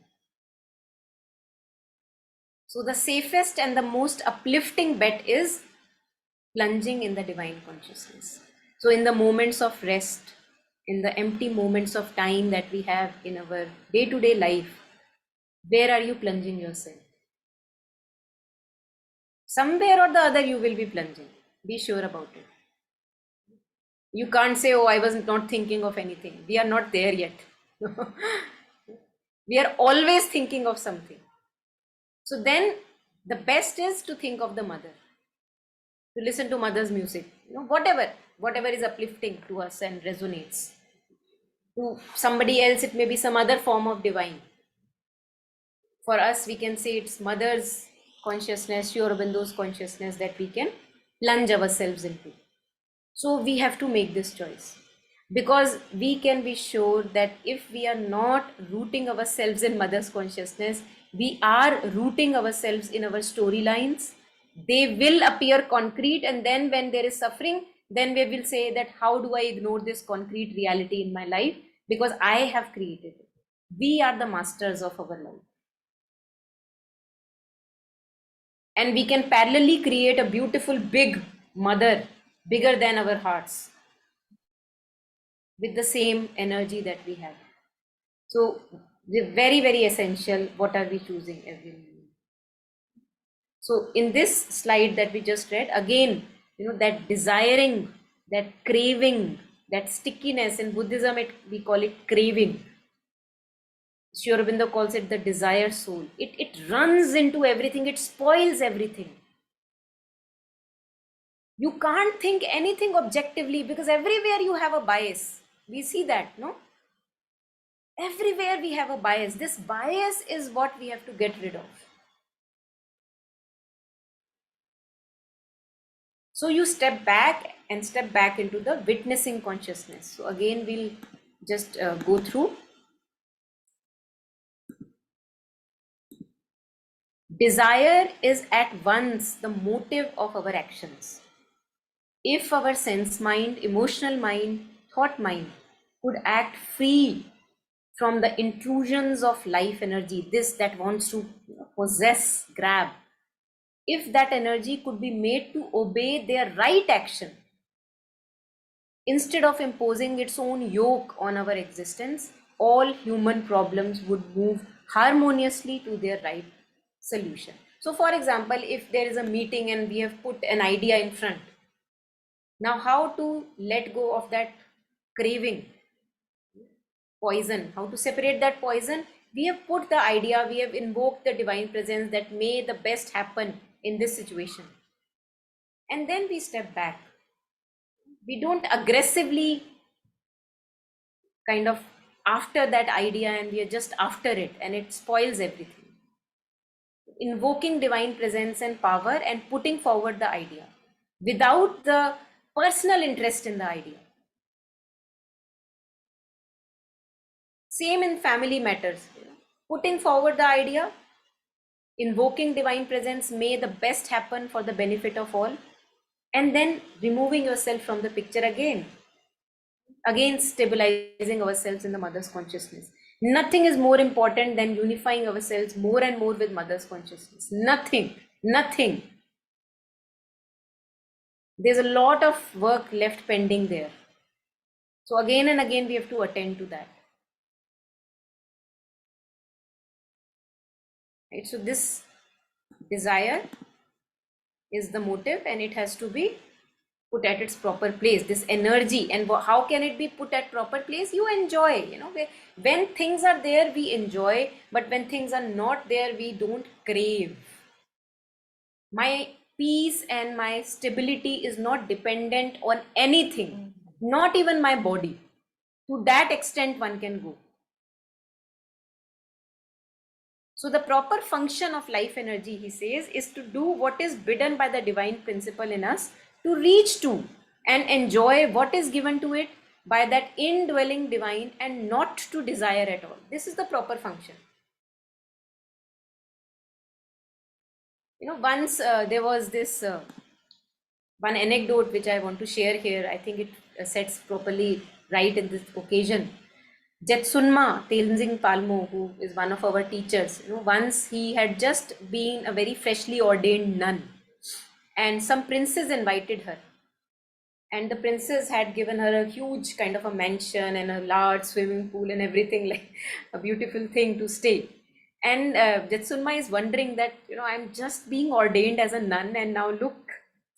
So the safest and the most uplifting bet is plunging in the divine consciousness. So in the moments of rest, in the empty moments of time that we have in our day-to-day life, where are you plunging yourself? Somewhere or the other you will be plunging. Be sure about it. You can't say, oh, I was not thinking of anything. We are not there yet. We are always thinking of something. So then the best is to think of the mother, to listen to mother's music, whatever is uplifting to us and resonates. To somebody else, it may be some other form of divine. For us, we can say it's mother's consciousness, Sri Aurobindo's consciousness that we can plunge ourselves into. So we have to make this choice, because we can be sure that if we are not rooting ourselves in mother's consciousness, we are rooting ourselves in our storylines. They will appear concrete, and then when there is suffering, then we will say that how do I ignore this concrete reality in my life, because I have created it. We are the masters of our life. And we can parallelly create a beautiful big mother, bigger than our hearts, with the same energy that we have. So the very, very essential, what are we choosing every moment? So in this slide that we just read, again, that desiring, that craving, that stickiness, in Buddhism we call it craving. Sri Aurobindo calls it the desire soul. It runs into everything, it spoils everything. You can't think anything objectively, because everywhere you have a bias. We see that, no? Everywhere we have a bias. This bias is what we have to get rid of. So you step back into the witnessing consciousness. So again, we'll just go through. Desire is at once the motive of our actions. if our sense mind, emotional mind, thought mind could act free from the intrusions of life energy, this that wants to possess, grab, if that energy could be made to obey their right action, instead of imposing its own yoke on our existence, all human problems would move harmoniously to their right solution. So, for example, if there is a meeting and we have put an idea in front, now how to let go of that craving, poison, how to separate that poison? We have put the idea, we have invoked the divine presence that may the best happen in this situation. And then we step back. We don't aggressively kind of after that idea and we are just after it and it spoils everything. Invoking divine presence and power and putting forward the idea without the personal interest in the idea. Same in family matters. Putting forward the idea, invoking divine presence, may the best happen for the benefit of all, and then removing yourself from the picture again stabilizing ourselves in the mother's consciousness. Nothing is more important than unifying ourselves more and more with mother's consciousness. Nothing. There's a lot of work left pending there. So again and again we have to attend to that. Right? So this desire is the motive and it has to be put at its proper place, this energy. And how can it be put at proper place? You enjoy, when things are there we enjoy, but when things are not there we don't crave. My peace and my stability is not dependent on anything, not even my body. To that extent one can go. So the proper function of life energy, he says, is to do what is bidden by the divine principle in us, to reach to and enjoy what is given to it by that indwelling divine and not to desire at all. This is the proper function. Once there was this one anecdote which I want to share here. I think it sets properly right in this occasion. Jetsunma Tenzing Palmo, who is one of our teachers, once he had just been a very freshly ordained nun, and some princess invited her, and the princess had given her a huge kind of a mansion and a large swimming pool and everything, like a beautiful thing to stay. And Jetsunma is wondering that, I'm just being ordained as a nun and now look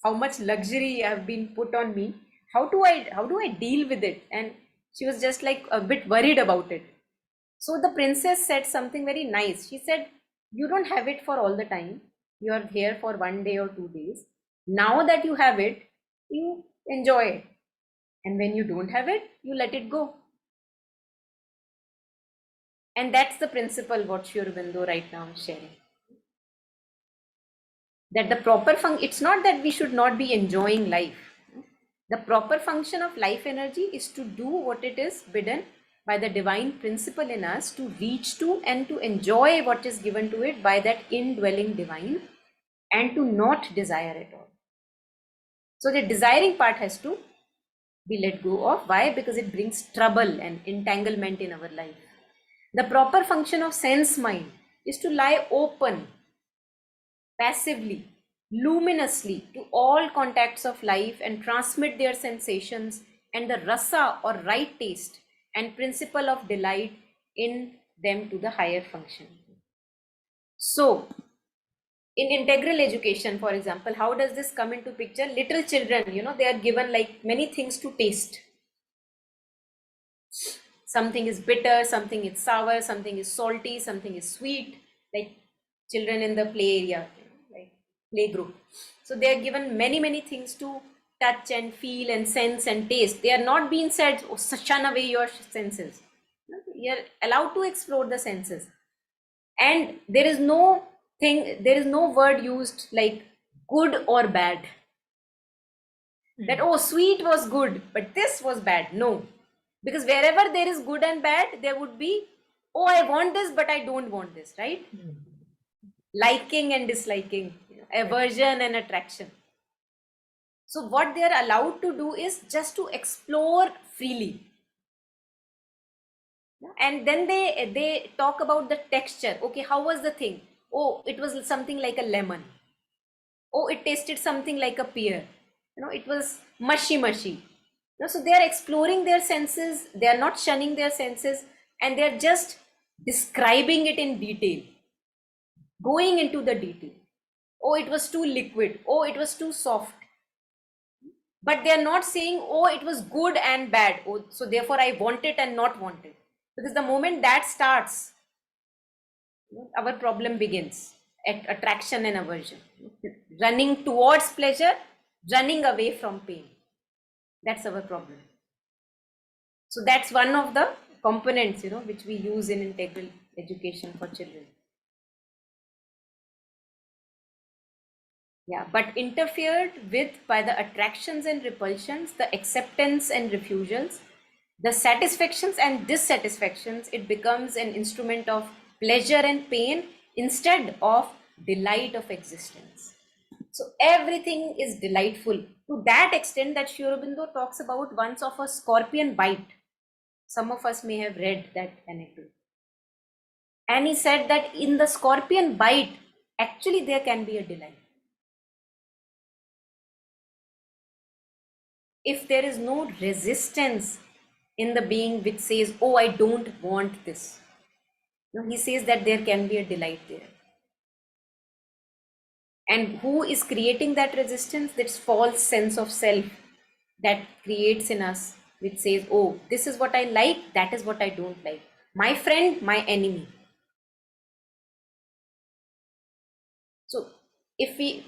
how much luxury have been put on me. How do I deal with it? And she was just like a bit worried about it. So the princess said something very nice. She said, you don't have it for all the time. You are here for 1 day or 2 days. Now that you have it, you enjoy it. And when you don't have it, you let it go. And that's the principle what Sri Aurobindo right now is sharing. That the proper function, it's not that we should not be enjoying life. The proper function of life energy is to do what it is bidden by the divine principle in us, to reach to and to enjoy what is given to it by that indwelling divine, and to not desire at all. So the desiring part has to be let go of. Why? Because it brings trouble and entanglement in our life. The proper function of sense mind is to lie open, passively, luminously to all contacts of life and transmit their sensations and the rasa or right taste and principle of delight in them to the higher function. So, in integral education, for example, how does this come into picture? Little children, they are given like many things to taste. Something is bitter, something is sour, something is salty, something is sweet, like children in the play area, like play group. So they are given many things to touch and feel and sense and taste. They are not being said, oh, shun away your senses. You are allowed to explore the senses. And there is no word used like good or bad. That, oh, sweet was good, but this was bad. No. Because wherever there is good and bad, there would be, oh, I want this, but I don't want this, right? Liking and disliking, aversion and attraction. So what they are allowed to do is just to explore freely. And then they talk about the texture. Okay, how was the thing? Oh, it was something like a lemon. Oh, it tasted something like a pear. It was mushy. So they are exploring their senses. They are not shunning their senses, and they are just describing it in detail, going into the detail. Oh, it was too liquid. Oh, it was too soft. But they are not saying, oh, it was good and bad. Oh, so therefore I want it and not want it. Because the moment that starts, our problem begins at attraction and aversion. Running towards pleasure, running away from pain. That's our problem. So that's one of the components, which we use in integral education for children. Yeah, but interfered with by the attractions and repulsions, the acceptance and refusals, the satisfactions and dissatisfactions, it becomes an instrument of pleasure and pain instead of delight of existence. So everything is delightful to that extent that Sri Aurobindo talks about once of a scorpion bite. Some of us may have read that anecdote. And he said that in the scorpion bite, actually there can be a delight. If there is no resistance in the being which says, oh, I don't want this. He says that there can be a delight there. And who is creating that resistance? This false sense of self that creates in us, which says, oh, this is what I like, that is what I don't like. My friend, my enemy. So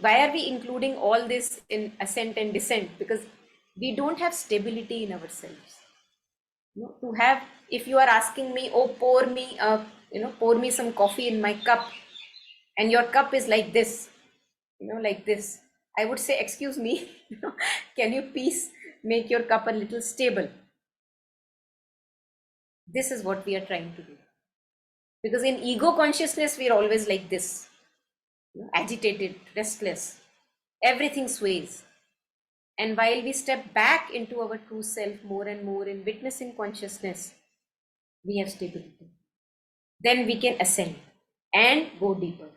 why are we including all this in ascent and descent? Because we don't have stability in ourselves. To have, if you are asking me, oh, pour me some coffee in my cup, and your cup is like this, like this, I would say, excuse me, can you please make your cup a little stable? This is what we are trying to do. Because in ego consciousness, we are always like this, agitated, restless, everything sways. And while we step back into our true self more and more in witnessing consciousness, we have stability. Then we can ascend and go deeper.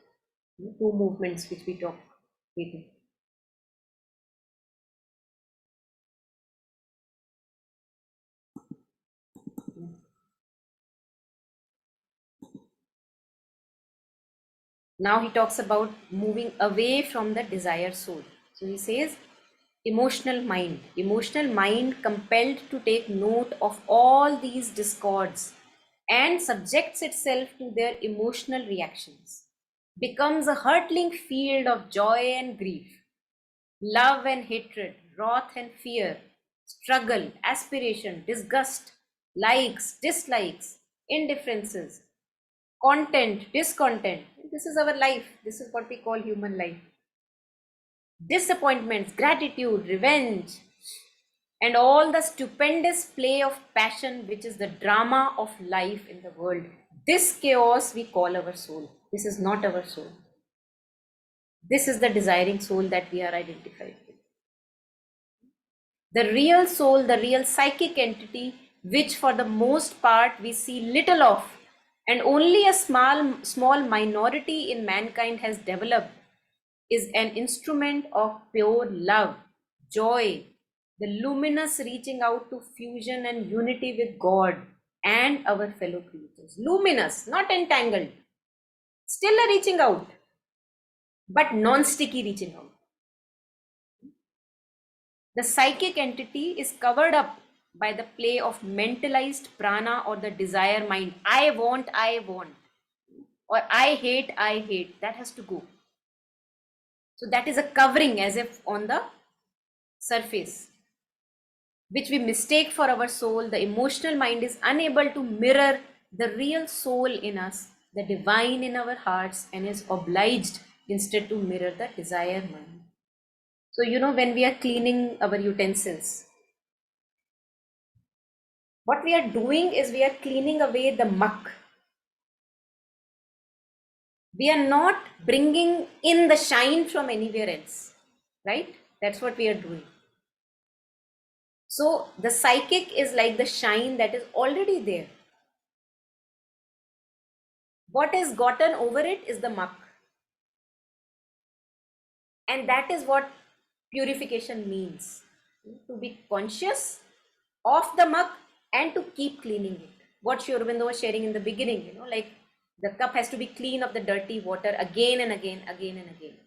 Two movements which we talk later. Now he talks about moving away from the desire soul. So he says, emotional mind compelled to take note of all these discords and subjects itself to their emotional reactions, becomes a hurtling field of joy and grief, love and hatred, wrath and fear, struggle, aspiration, disgust, likes, dislikes, indifferences, content, discontent. This is our life. This is what we call human life. Disappointments, gratitude, revenge, and all the stupendous play of passion, which is the drama of life in the world. This chaos we call our soul. This is not our soul. This is the desiring soul that we are identified with. The real soul, the real psychic entity, which for the most part we see little of, and only a small minority in mankind has developed, is an instrument of pure love, joy, the luminous reaching out to fusion and unity with God and our fellow creatures. Luminous, not entangled. Still a reaching out, but non-sticky reaching out. The psychic entity is covered up by the play of mentalized prana or the desire mind. I want, or I hate. That has to go. So that is a covering as if on the surface, which we mistake for our soul. The emotional mind is unable to mirror the real soul in us, the divine in our hearts, and is obliged instead to mirror the desire mind. So, when we are cleaning our utensils, what we are doing is we are cleaning away the muck. We are not bringing in the shine from anywhere else, right? That's what we are doing. So the psychic is like the shine that is already there. What is gotten over it is the muck. And that is what purification means. To be conscious of the muck and to keep cleaning it. What Sri Aurobindo was sharing in the beginning, like the cup has to be clean of the dirty water again and again, again and again,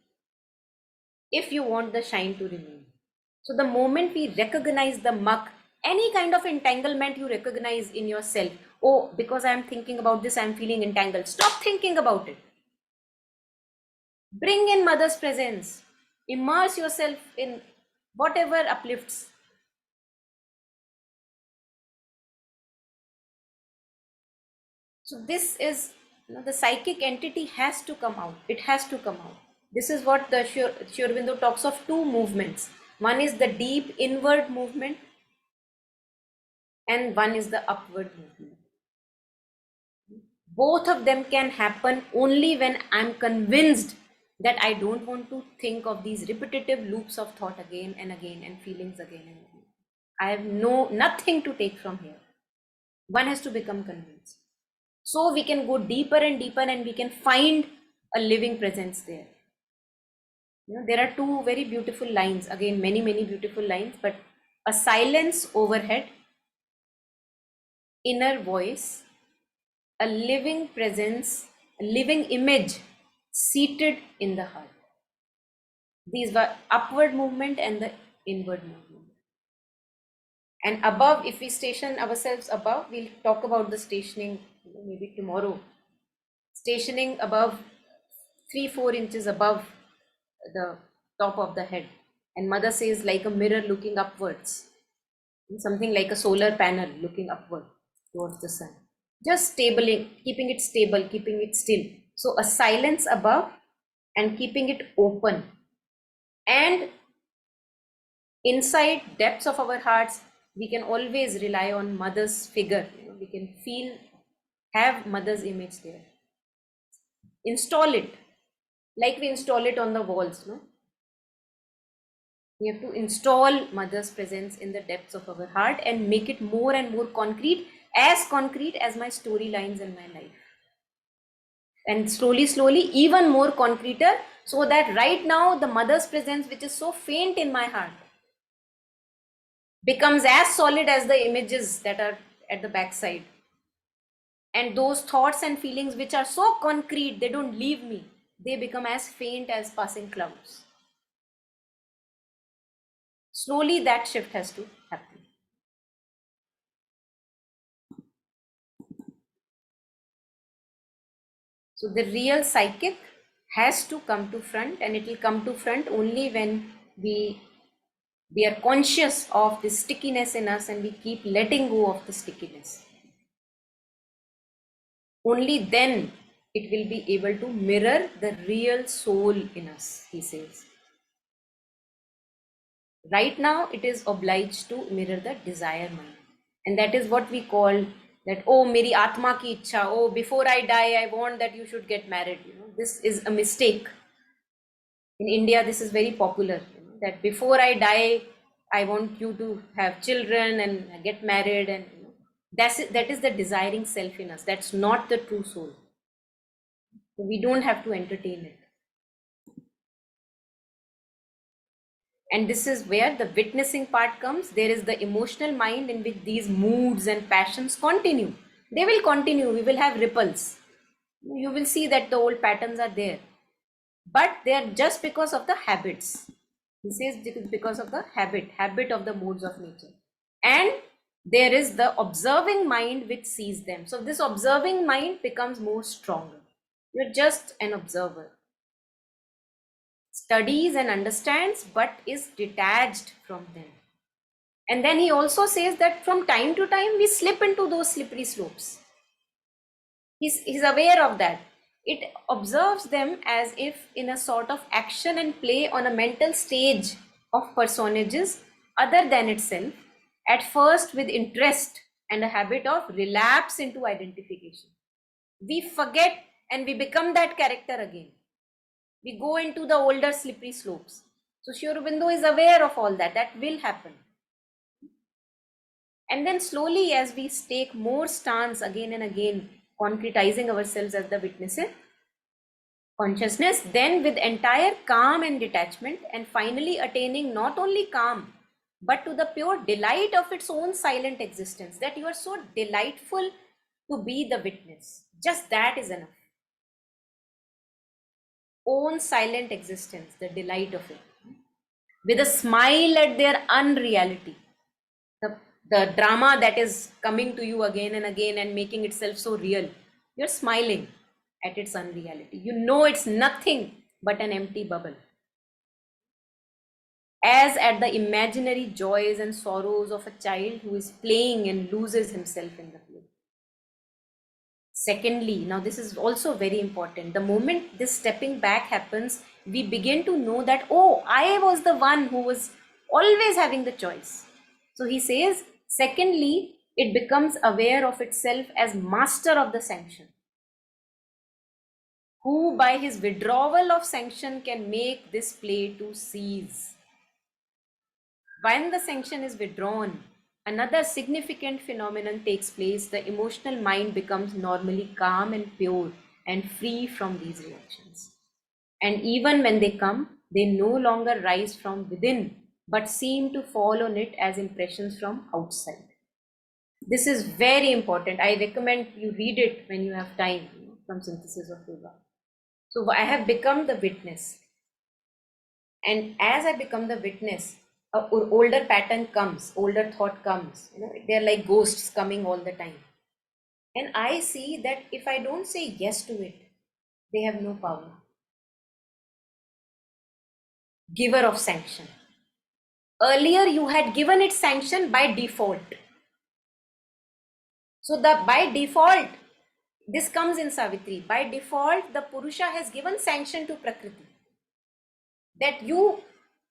if you want the shine to remain. So the moment we recognize the muck, any kind of entanglement you recognize in yourself, oh, because I'm thinking about this, I'm feeling entangled. Stop thinking about it. Bring in mother's presence. Immerse yourself in whatever uplifts. So this is, the psychic entity has to come out. It has to come out. This is what the Sri Aurobindo talks of two movements. One is the deep inward movement and one is the upward movement. Both of them can happen only when I'm convinced that I don't want to think of these repetitive loops of thought again and again and feelings again and again. I have nothing to take from here. One has to become convinced. So we can go deeper and deeper and we can find a living presence there. There are two very beautiful lines, again, many, many beautiful lines, but a silence overhead, inner voice, a living presence, a living image seated in the heart. These were upward movement and the inward movement. And above, if we station ourselves above, we'll talk about the stationing maybe tomorrow. Stationing above 3-4 inches above the top of the head. And mother says like a mirror looking upwards. Something like a solar panel looking upward towards the sun. Just keeping it stable, keeping it still. So a silence above and keeping it open. And inside depths of our hearts, we can always rely on mother's figure. We can have mother's image there. Install it like we install it on the walls. We have to install mother's presence in the depths of our heart and make it more and more concrete as my storylines in my life. And slowly, even more concreter, so that right now the mother's presence, which is so faint in my heart, becomes as solid as the images that are at the backside. And those thoughts and feelings which are so concrete, they don't leave me. They become as faint as passing clouds. Slowly that shift has to happen. So the real psychic has to come to front, and it will come to front only when we are conscious of the stickiness in us and we keep letting go of the stickiness. Only then it will be able to mirror the real soul in us, he says. Right now, it is obliged to mirror the desire mind. And that is what we call that, oh, meri atma ki ichha, oh, before I die, I want that you should get married. This is a mistake. In India, this is very popular, that before I die, I want you to have children and get married. And that is the desiring self in us. That's not the true soul. So we don't have to entertain it. And this is where the witnessing part comes. There is the emotional mind in which these moods and passions continue. They will continue. We will have ripples. You will see that the old patterns are there. But they are just because of the habits. He says because of the habit of the modes of nature. And there is the observing mind which sees them. So this observing mind becomes more stronger. You're just an observer. Studies and understands, but is detached from them. And then he also says that from time to time we slip into those slippery slopes. He's aware of that. It observes them as if in a sort of action and play on a mental stage of personages other than itself, at first with interest and a habit of relapse into identification. We forget and we become that character again. We go into the older slippery slopes. So Sri Aurobindo is aware of all that. That will happen. And then slowly, as we take more stance again and again, concretizing ourselves as the witnesses, consciousness, then with entire calm and detachment, and finally attaining not only calm, but to the pure delight of its own silent existence, that you are so delightful to be the witness. Just that is enough. Own silent existence, the delight of it, with a smile at their unreality. The drama that is coming to you again and again and making itself so real, you're smiling at its unreality. You know it's nothing but an empty bubble. As at the imaginary joys and sorrows of a child who is playing and loses himself in the play. Secondly, now this is also very important. The moment this stepping back happens, we begin to know that, oh, I was the one who was always having the choice. So he says, secondly, it becomes aware of itself as master of the sanction, who by his withdrawal of sanction can make this play to cease. When the sanction is withdrawn, another significant phenomenon takes place. The emotional mind becomes normally calm and pure and free from these reactions. And even when they come, they no longer rise from within, but seem to fall on it as impressions from outside. This is very important. I recommend you read it when you have time, from Synthesis of Yoga. So I have become the witness. And as I become the witness, an older pattern comes, older thought comes. They're like ghosts coming all the time. And I see that if I don't say yes to it, they have no power. Giver of sanction. Earlier, you had given it sanction by default. So by default, this comes in Savitri. By default, the Purusha has given sanction to Prakriti, that you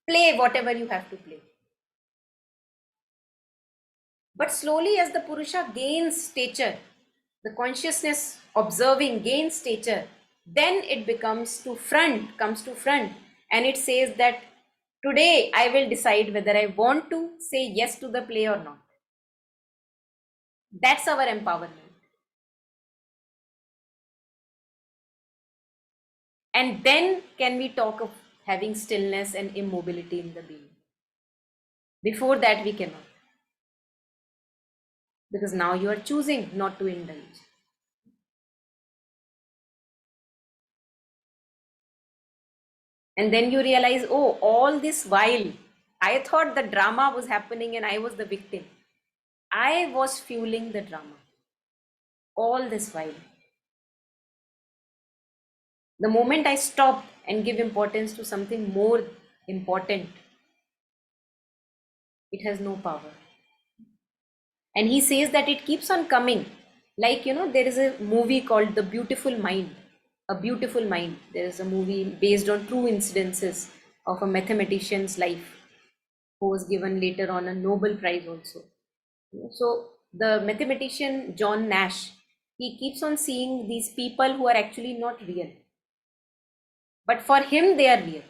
play whatever you have to play. But slowly, as the Purusha gains stature, the consciousness observing gains stature, then it comes to front, and it says that today I will decide whether I want to say yes to the play or not. That's our empowerment. And then can we talk of having stillness and immobility in the being. Before that, we cannot. Because now you are choosing not to indulge. And then you realize, oh, all this while, I thought the drama was happening and I was the victim. I was fueling the drama. All this while. The moment I stop and give importance to something more important, it has no power. And he says that it keeps on coming. Like, there is a movie called The Beautiful Mind. A Beautiful Mind. There is a movie based on true incidences of a mathematician's life who was given later on a Nobel Prize also. So the mathematician John Nash, he keeps on seeing these people who are actually not real. But for him, they are real.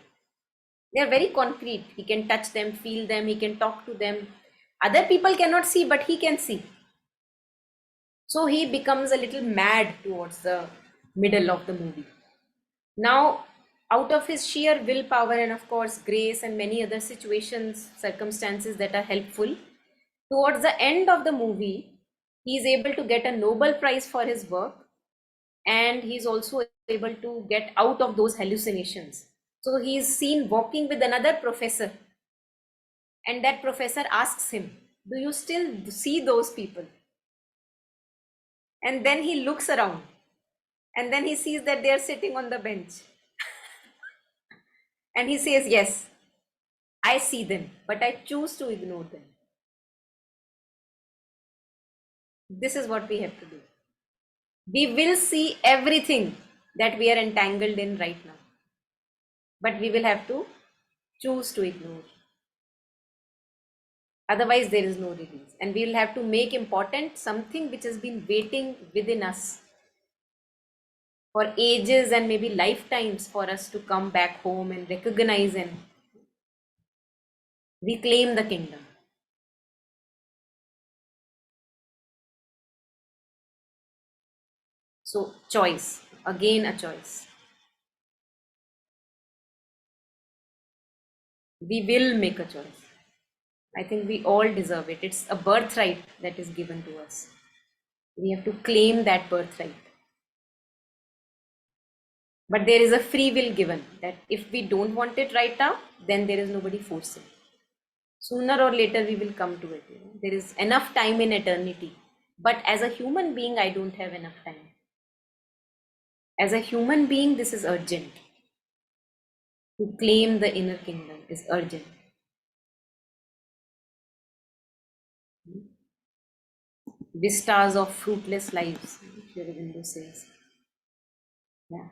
They are very concrete. He can touch them, feel them, he can talk to them. Other people cannot see, but he can see. So he becomes a little mad towards the middle of the movie. Now, out of his sheer willpower and of course grace and many other circumstances that are helpful, towards the end of the movie, he is able to get a Nobel Prize for his work, and he is also able to get out of those hallucinations. So he is seen walking with another professor, and that professor asks him, do you still see those people? And then he looks around, and then he sees that they are sitting on the bench. And he says, yes, I see them, but I choose to ignore them. This is what we have to do. We will see everything that we are entangled in right now, but we will have to choose to ignore. Otherwise, there is no release. And we will have to make important something which has been waiting within us for ages and maybe lifetimes for us to come back home and recognize and reclaim the kingdom. So choice, again a choice. We will make a choice. I think we all deserve it. It's a birthright that is given to us. We have to claim that birthright. But there is a free will given, that if we don't want it right now, then there is nobody forcing. Sooner or later we will come to it. There is enough time in eternity. But as a human being, I don't have enough time. As a human being, this is urgent. To claim the inner kingdom is urgent. Vistas of fruitless lives, Aurobindo says. Yeah.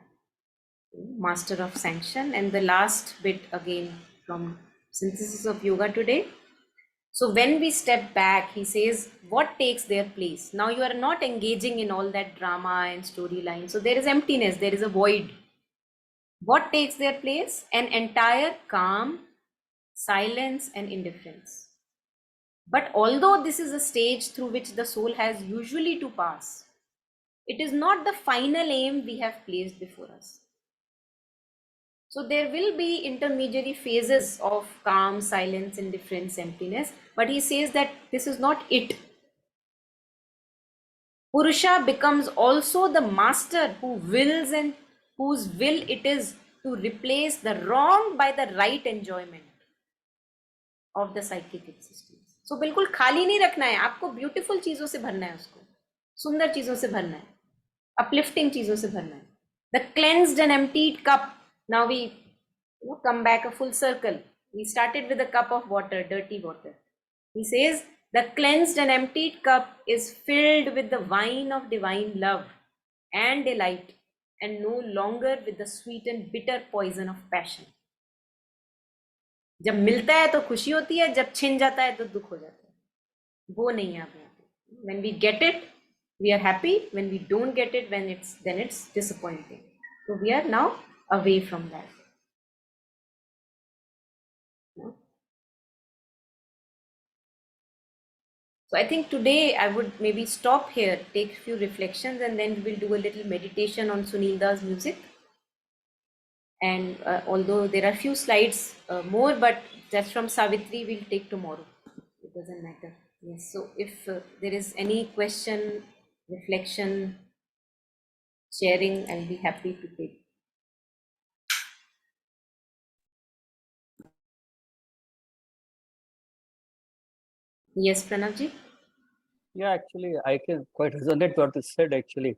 Master of sanction. And the last bit again from Synthesis of Yoga today. So when we step back, he says, what takes their place? Now you are not engaging in all that drama and storyline. So there is emptiness, there is a void. What takes their place? An entire calm, silence, and indifference. But although this is a stage through which the soul has usually to pass, it is not the final aim we have placed before us. So there will be intermediary phases of calm, silence, indifference, emptiness, but he says that this is not it. Purusha becomes also the master who wills and whose will it is to replace the wrong by the right enjoyment of the psychic existence. So बिल्कुल खाली नहीं रखना है, आपको beautiful चीजों से भरना है उसको, सुंदर चीजों से भरना है, uplifting चीजों से भरना है. The cleansed and emptied cup. Now we come back a full circle. We started with a cup of water, dirty water. He says, the cleansed and emptied cup is filled with the wine of divine love and delight, and no longer with the sweet and bitter poison of passion. जब मिलता है तो खुशी होती है, जब छिन जाता है तो दुख हो जाता है. वो नहीं है आप यहाँ पे. When we get it, we are happy. When we don't get it, then it's disappointing. So we are now away from that. So I think today I would maybe stop here, take a few reflections, and then we'll do a little meditation on Sunilda's music. And although there are few slides more, but that's from Savitri, we'll take tomorrow. It doesn't matter. Yes. So if there is any question, reflection, sharing, I'll be happy to take. Yes, Pranavji? Yeah, actually, I can quite resonate what you said, actually.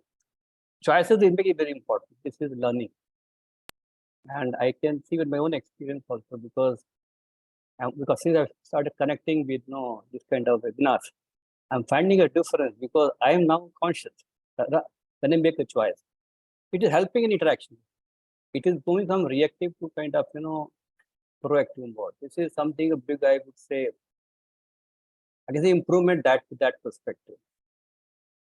Choices is very, very important. This is learning. And I can see with my own experience also, because since I've started connecting with this kind of webinars, I'm finding a difference because I am now conscious when I make a choice. It is helping in interaction. It is moving from reactive to kind of, proactive mode. This is something a big, I would say, I can say improvement with that perspective.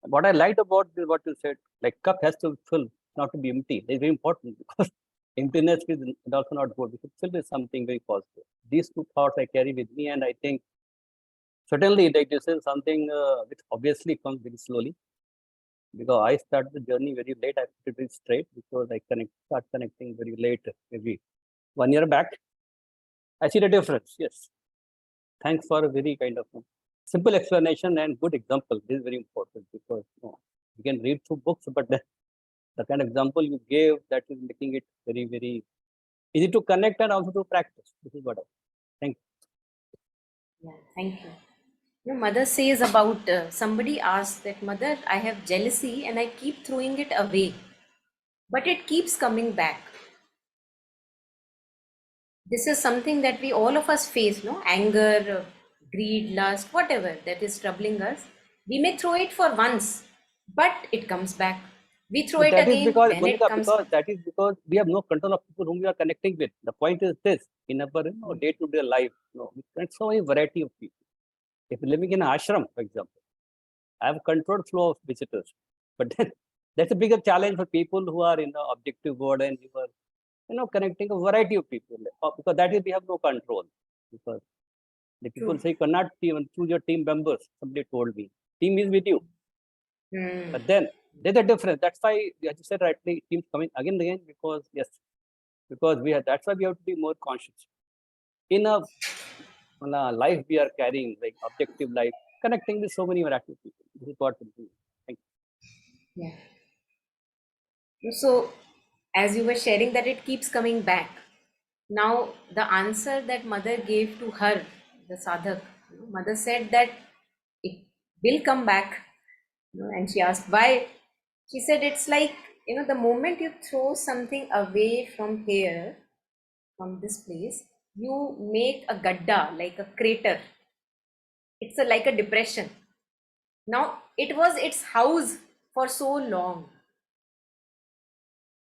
What I liked about this, what you said, like cup has to fill, not to be empty. It's very important because emptiness is also not good. We should fill with something very positive. These two thoughts I carry with me, and I think certainly like this is something which obviously comes very slowly, because I started the journey very late. I put it very straight because I start connecting very late, maybe 1 year back. I see the difference. Yes. Thanks for a very kind of simple explanation and good example. This is very important because you can read through books, but the kind of example you gave, that is making it very, very easy to connect and also to practice. This is what I thank you. Yeah, thank you. Your mother says about somebody asked that, Mother, I have jealousy and I keep throwing it away, but it keeps coming back. This is something that we all of us face, no? Anger, greed, lust, whatever that is troubling us. We may throw it for once, but it comes back. We throw But it that is again, because, then it Monica, comes because back. that is because we have no control of people whom we are connecting with. The point is this: in our day-to-day life, we connect so many variety of people. If you're living in an ashram, for example, I have controlled flow of visitors, but then that's a bigger challenge for people who are in the objective world and you are connecting a variety of people, because that is we have no control. Because the people say you cannot even choose your team members. Somebody told me, team is with you, but then There's a difference. That's why, as you said rightly, it keeps coming again and again, because yes, because we have, that's why we have to be more conscious in a life we are carrying, like objective life, connecting with so many miraculous people. This is what we do. Thank you. Yeah. So, as you were sharing that it keeps coming back. Now, the answer that mother gave to her, the sadhak, mother said that it will come back. And she asked why. She said it's like, the moment you throw something away from here, from this place, you make a gadda, like a crater. It's like a depression. Now, it was its house for so long.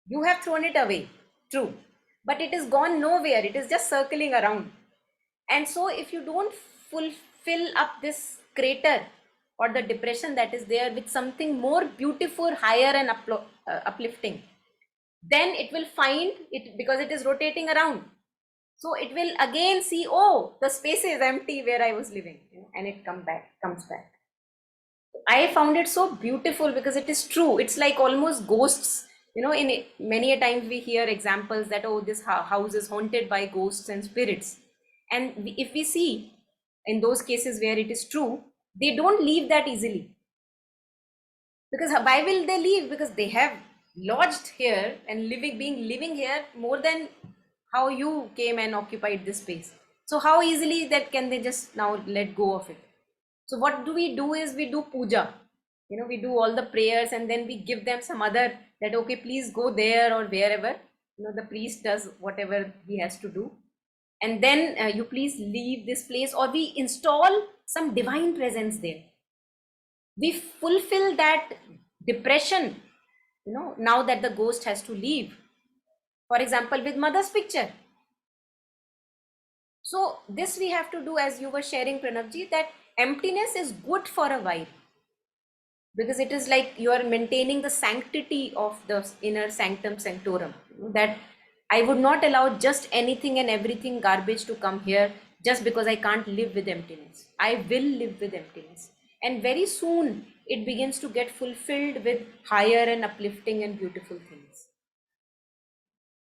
You have thrown it away, true, but it is gone nowhere. It is just circling around. And so if you don't fill up this crater or the depression that is there with something more beautiful, higher and uplifting, then it will find it, because it is rotating around. So it will again see, oh, the space is empty where I was living, and it comes back. I found it so beautiful because it is true. It's like almost ghosts. In many a times we hear examples that, oh, this house is haunted by ghosts and spirits. And if we see in those cases where it is true, they don't leave that easily. Because why will they leave? Because they have lodged here and living here more than how you came and occupied this space. So how easily that can they just now let go of it? So what do is we do puja. We do all the prayers, and then we give them some other that, okay, please go there or wherever. The priest does whatever he has to do. And then you please leave this place, or we install some divine presence there. We fulfill that depression, now that the ghost has to leave. For example, with mother's picture. So this we have to do, as you were sharing, Pranavji, that emptiness is good for a while. Because it is like you are maintaining the sanctity of the inner sanctum sanctorum. That I would not allow just anything and everything garbage to come here just because I can't live with emptiness. I will live with emptiness. And very soon it begins to get fulfilled with higher and uplifting and beautiful things.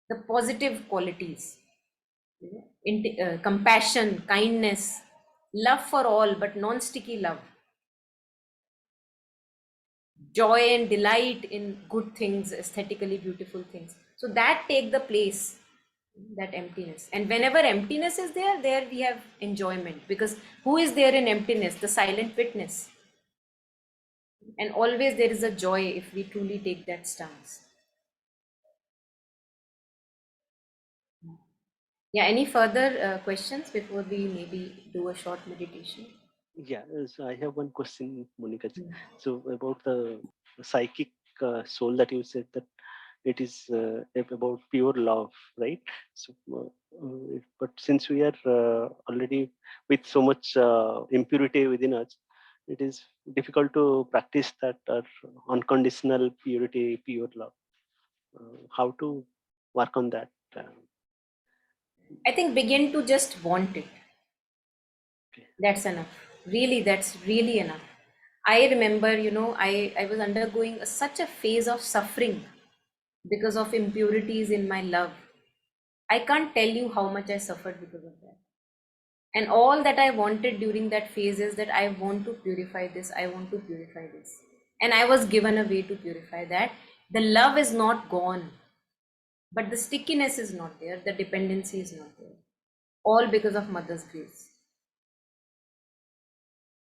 The positive qualities, compassion, kindness, love for all, but non-sticky love. Joy and delight in good things, aesthetically beautiful things. So that take the place, that emptiness. And whenever emptiness is there we have enjoyment, because who is there in emptiness? The silent witness. And always there is a joy if we truly take that stance. Yeah, any further questions before we maybe do a short meditation? Yeah, so I have one question, Monica. So about the psychic soul that you said, that it is about pure love, right? So, but since we are already with so much impurity within us, it is difficult to practice that unconditional purity, pure love. How to work on that? I think begin to just want it. Okay. That's enough. Really, that's really enough. I remember, I was undergoing such a phase of suffering because of impurities in my love. I can't tell you how much I suffered because of that. And all that I wanted during that phase is that I want to purify this, I want to purify this. And I was given a way to purify that. The love is not gone, but the stickiness is not there, the dependency is not there. All because of Mother's grace.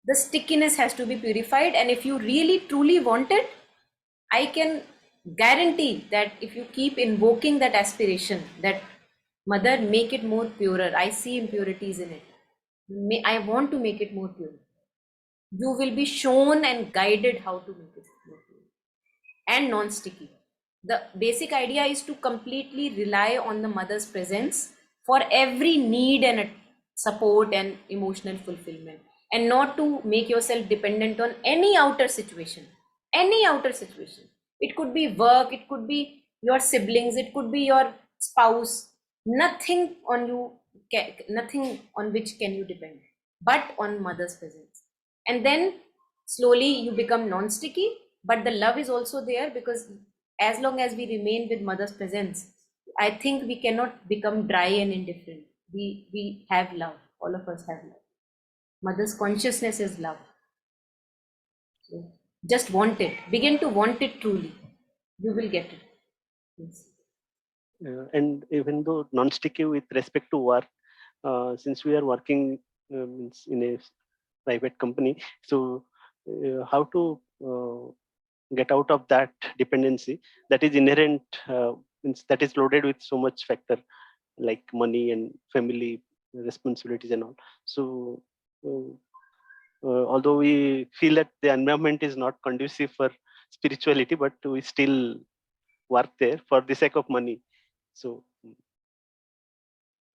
The stickiness has to be purified, and if you really truly want it, I can guarantee that if you keep invoking that aspiration, that Mother, make it more purer, I see impurities in it, I want to make it more pure, you will be shown and guided how to make it more pure and non-sticky. The basic idea is to completely rely on the Mother's presence for every need and support and emotional fulfillment, and not to make yourself dependent on any outer situation. Any outer situation. It could be work, it could be your siblings, it could be your spouse. Nothing on you, nothing on which can you depend, but on Mother's presence. And then slowly you become non-sticky, but the love is also there, because as long as we remain with mother's presence, I think we cannot become dry and indifferent. We have love. All of us have love. Mother's consciousness is love. So just want it. Begin to want it truly. You will get it. Yes. And even though non-sticky with respect to work, since we are working in a private company, so how to get out of that dependency that is inherent, that is loaded with so much factor like money and family responsibilities and all. So although we feel that the environment is not conducive for spirituality, but we still work there for the sake of money. So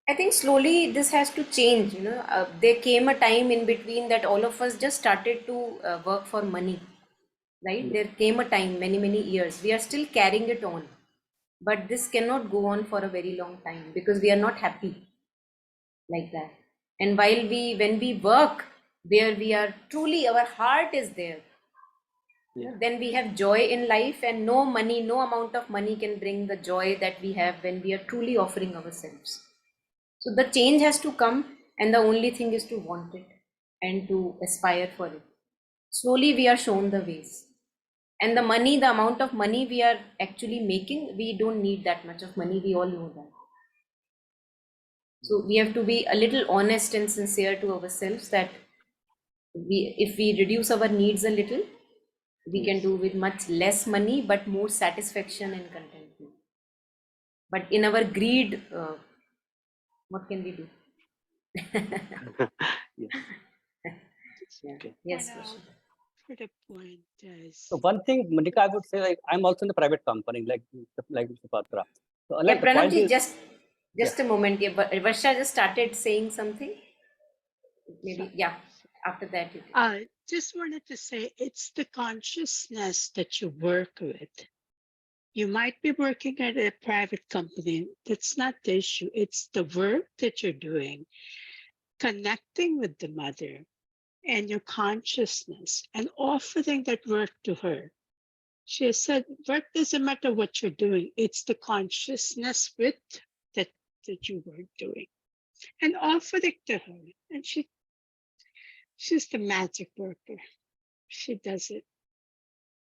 I think slowly this has to change. There came a time in between that all of us just started to work for money, right? Yeah. There came a time, many years. We are still carrying it on, but this cannot go on for a very long time because we are not happy like that. And when we work where we are truly, our heart is there, Yeah. then we have joy in life, and no money, no amount of money can bring the joy that we have when we are truly offering ourselves. So the change has to come, and the only thing is to want it and to aspire for it. Slowly we are shown the ways. And the money, the amount of money we are actually making, we don't need that much of money. We all know that. So we have to be a little honest and sincere to ourselves that if we reduce our needs a little, we can Yes. do with much less money, but more satisfaction and contentment. But in our greed, what can we do? Yes. Yeah. Okay. Yes, And, Varsha. for the point is, So one thing, Monica, I would say, like, I'm also in the private company, like Mr. Patra. So, Yeah, like, the point Pranavji, is, just a moment. Yeah, Varsha just started saying something. Maybe, yeah, after that. I just wanted to say it's the consciousness that you work with. You might be working at a private company. That's not the issue. It's the work that you're doing, connecting with the mother and your consciousness and offering that work to her. She has said, work doesn't matter what you're doing. It's the consciousness with that you were doing, and offer it to her. And she's the magic worker. She does it.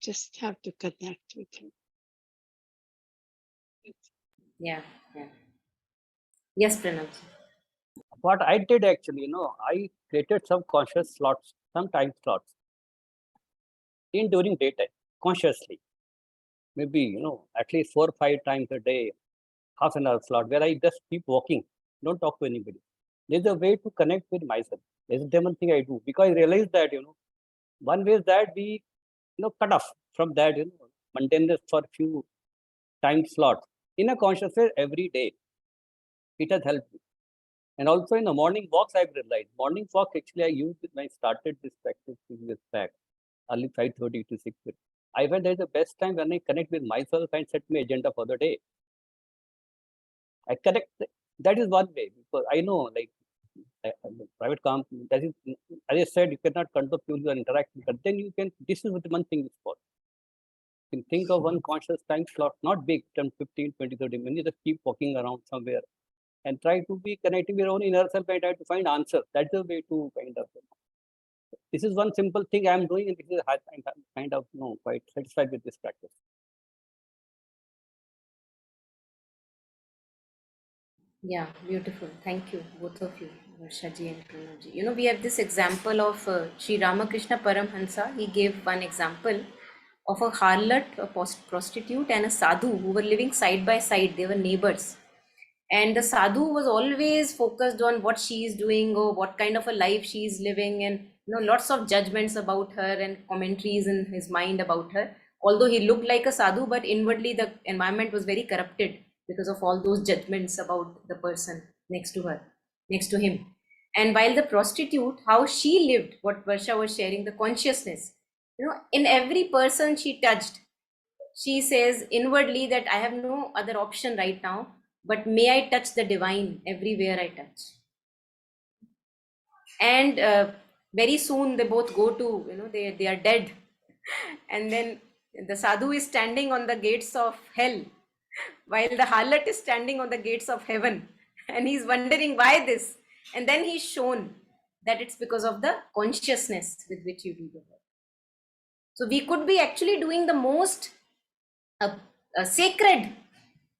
Just have to connect with her. Yeah, yeah. Yes, Pranavji. what I did actually, I created some conscious slots, some time slots in during daytime, consciously. Maybe, at least 4 or 5 times a day, half an hour slot where I just keep walking, don't talk to anybody. There's a way to connect with myself. There's one thing I do because I realized that, one way is that we, cut off from that, mundaneness for a few time slots in a conscious way every day. It has helped me. And also in the morning walks, I've realized morning walk actually I used it when I started this practice 6 years back, early 5:30 to 6:30. I find that is the best time when I connect with myself and set my agenda for the day. I connect. That is one way because I know, like, private company. That is, as I said, you cannot control people and interact, but then you can. This is what one thing is for. You can think of one conscious time slot, not big, 10, 15, 20, 30 minutes. Just keep walking around somewhere and try to be connecting with your own inner self and try to find answers. That's the way to kind of. This is one simple thing I'm doing, and this is I'm kind of quite satisfied with this practice. Yeah, beautiful. Thank you, both of you, Varshaji and Pranavji. We have this example of Sri Ramakrishna Paramhansa. He gave one example of a harlot, a prostitute, and a sadhu who were living side by side. They were neighbors. And the sadhu was always focused on what she is doing or what kind of a life she is living, and lots of judgments about her and commentaries in his mind about her. Although he looked like a sadhu, but inwardly the environment was very corrupted because of all those judgments about the person next to her, next to him. And while the prostitute, how she lived, what Varsha was sharing, the consciousness, in every person she touched, she says inwardly that I have no other option right now, but may I touch the divine everywhere I touch. And very soon they both go to, they are dead. And then the sadhu is standing on the gates of hell, while the harlot is standing on the gates of heaven, and he's wondering why this. And then he's shown that it's because of the consciousness with which you do the work. So we could be actually doing the most sacred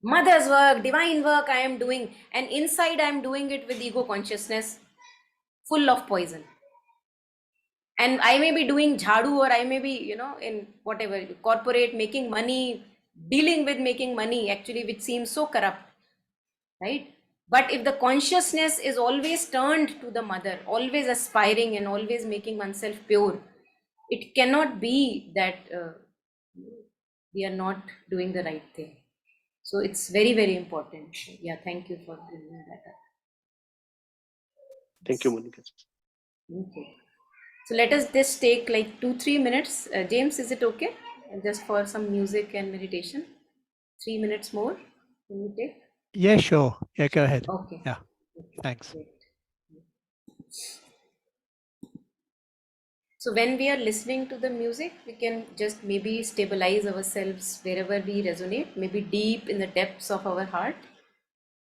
mother's work, divine work I am doing, and inside I am doing it with ego consciousness, full of poison. And I may be doing jhadu, or I may be, in whatever corporate, making money, dealing with making money, actually, which seems so corrupt, right? But if the consciousness is always turned to the mother, always aspiring and always making oneself pure, it cannot be that we are not doing the right thing. So it's very, very important. Yeah, thank you for bringing that up. Thank you, Monica. Okay. So let us just take like 2-3 minutes. James, is it okay? Just for some music and meditation. 3 minutes more. Can you take? Yeah, sure. Yeah, go ahead. Okay. Yeah, Okay, thanks. great. So when we are listening to the music, we can just maybe stabilize ourselves wherever we resonate, maybe deep in the depths of our heart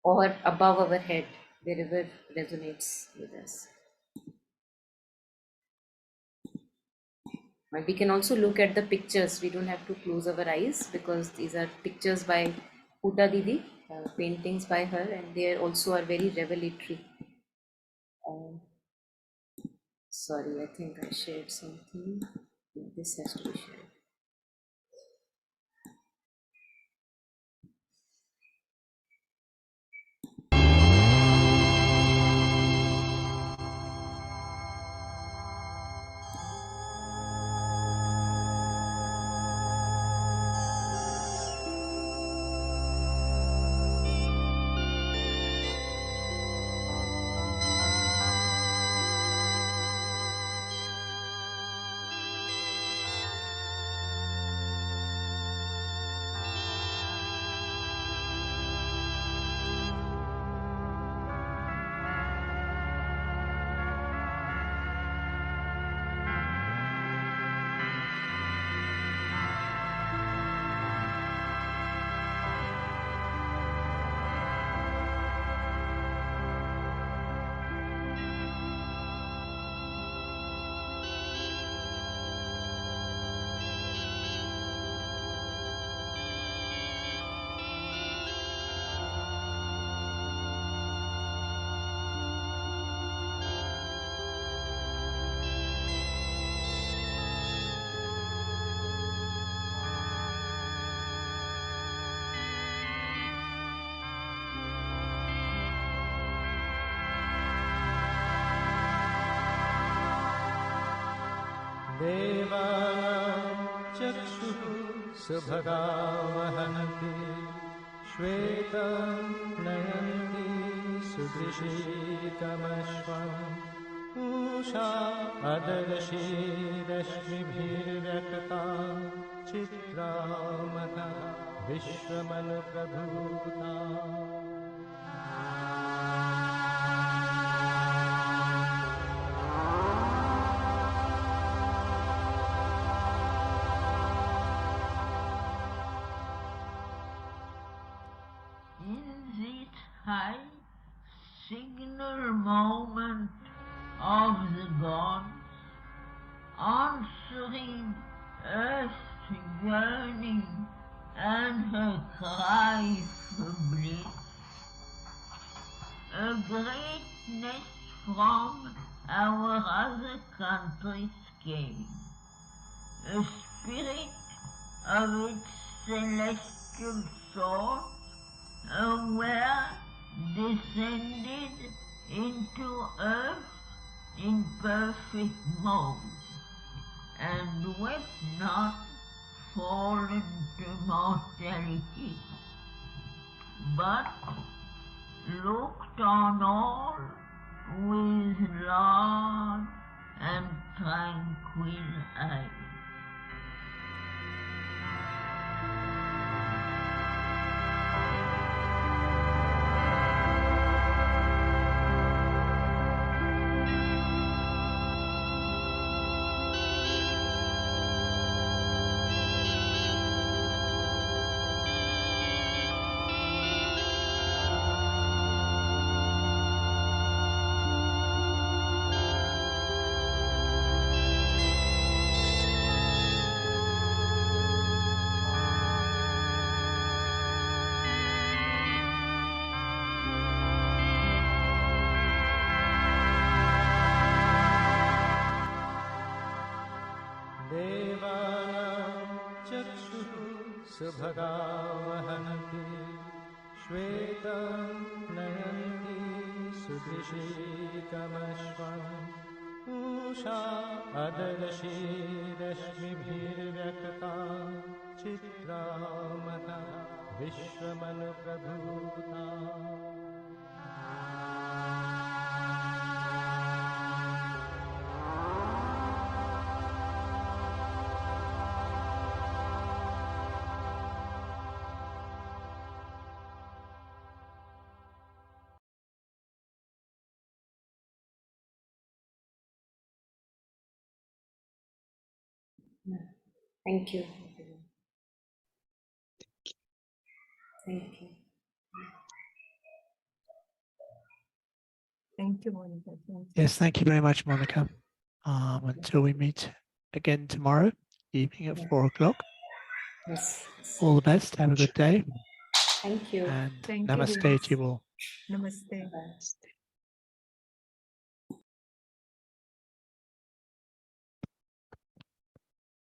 or above our head, wherever resonates with us. But we can also look at the pictures. We don't have to close our eyes, because these are pictures by Puta Didi, paintings by her, and they also are very revelatory. Sorry, I think I shared something. This has to be shared. देवानां चक्षुः सुभगावहन्ति श्वेतं नयन्ति सुदृशीतमश्वम् पूषा अदर्शीरश्मिभिर्व्यक्ता चित्रामता विश्वमनुप्रभूता high signal moment of the gods, answering earth's yearning and her cry for bliss, a greatness from our other countries came, a spirit of its celestial source, aware, descended into earth in perfect mode, and wept not, fallen to mortality, but looked on all with large and tranquil eyes. चक्षुः सुभगा वहन्ति श्वेतं नयन्ति सुदिशीतमश्वम् Usha अदर्शीरश्मिभिर्व्यक्ता चित्रामता विश्वमनुप्रभूता Thank you. Thank you. Thank you, Monica. Thank you. Yes, thank you very much, Monica. Until we meet again tomorrow evening at 4 o'clock. Yes. All the best. Have a good day. Thank you. And Thank you, namaste ladies. to you all. Namaste. Bye.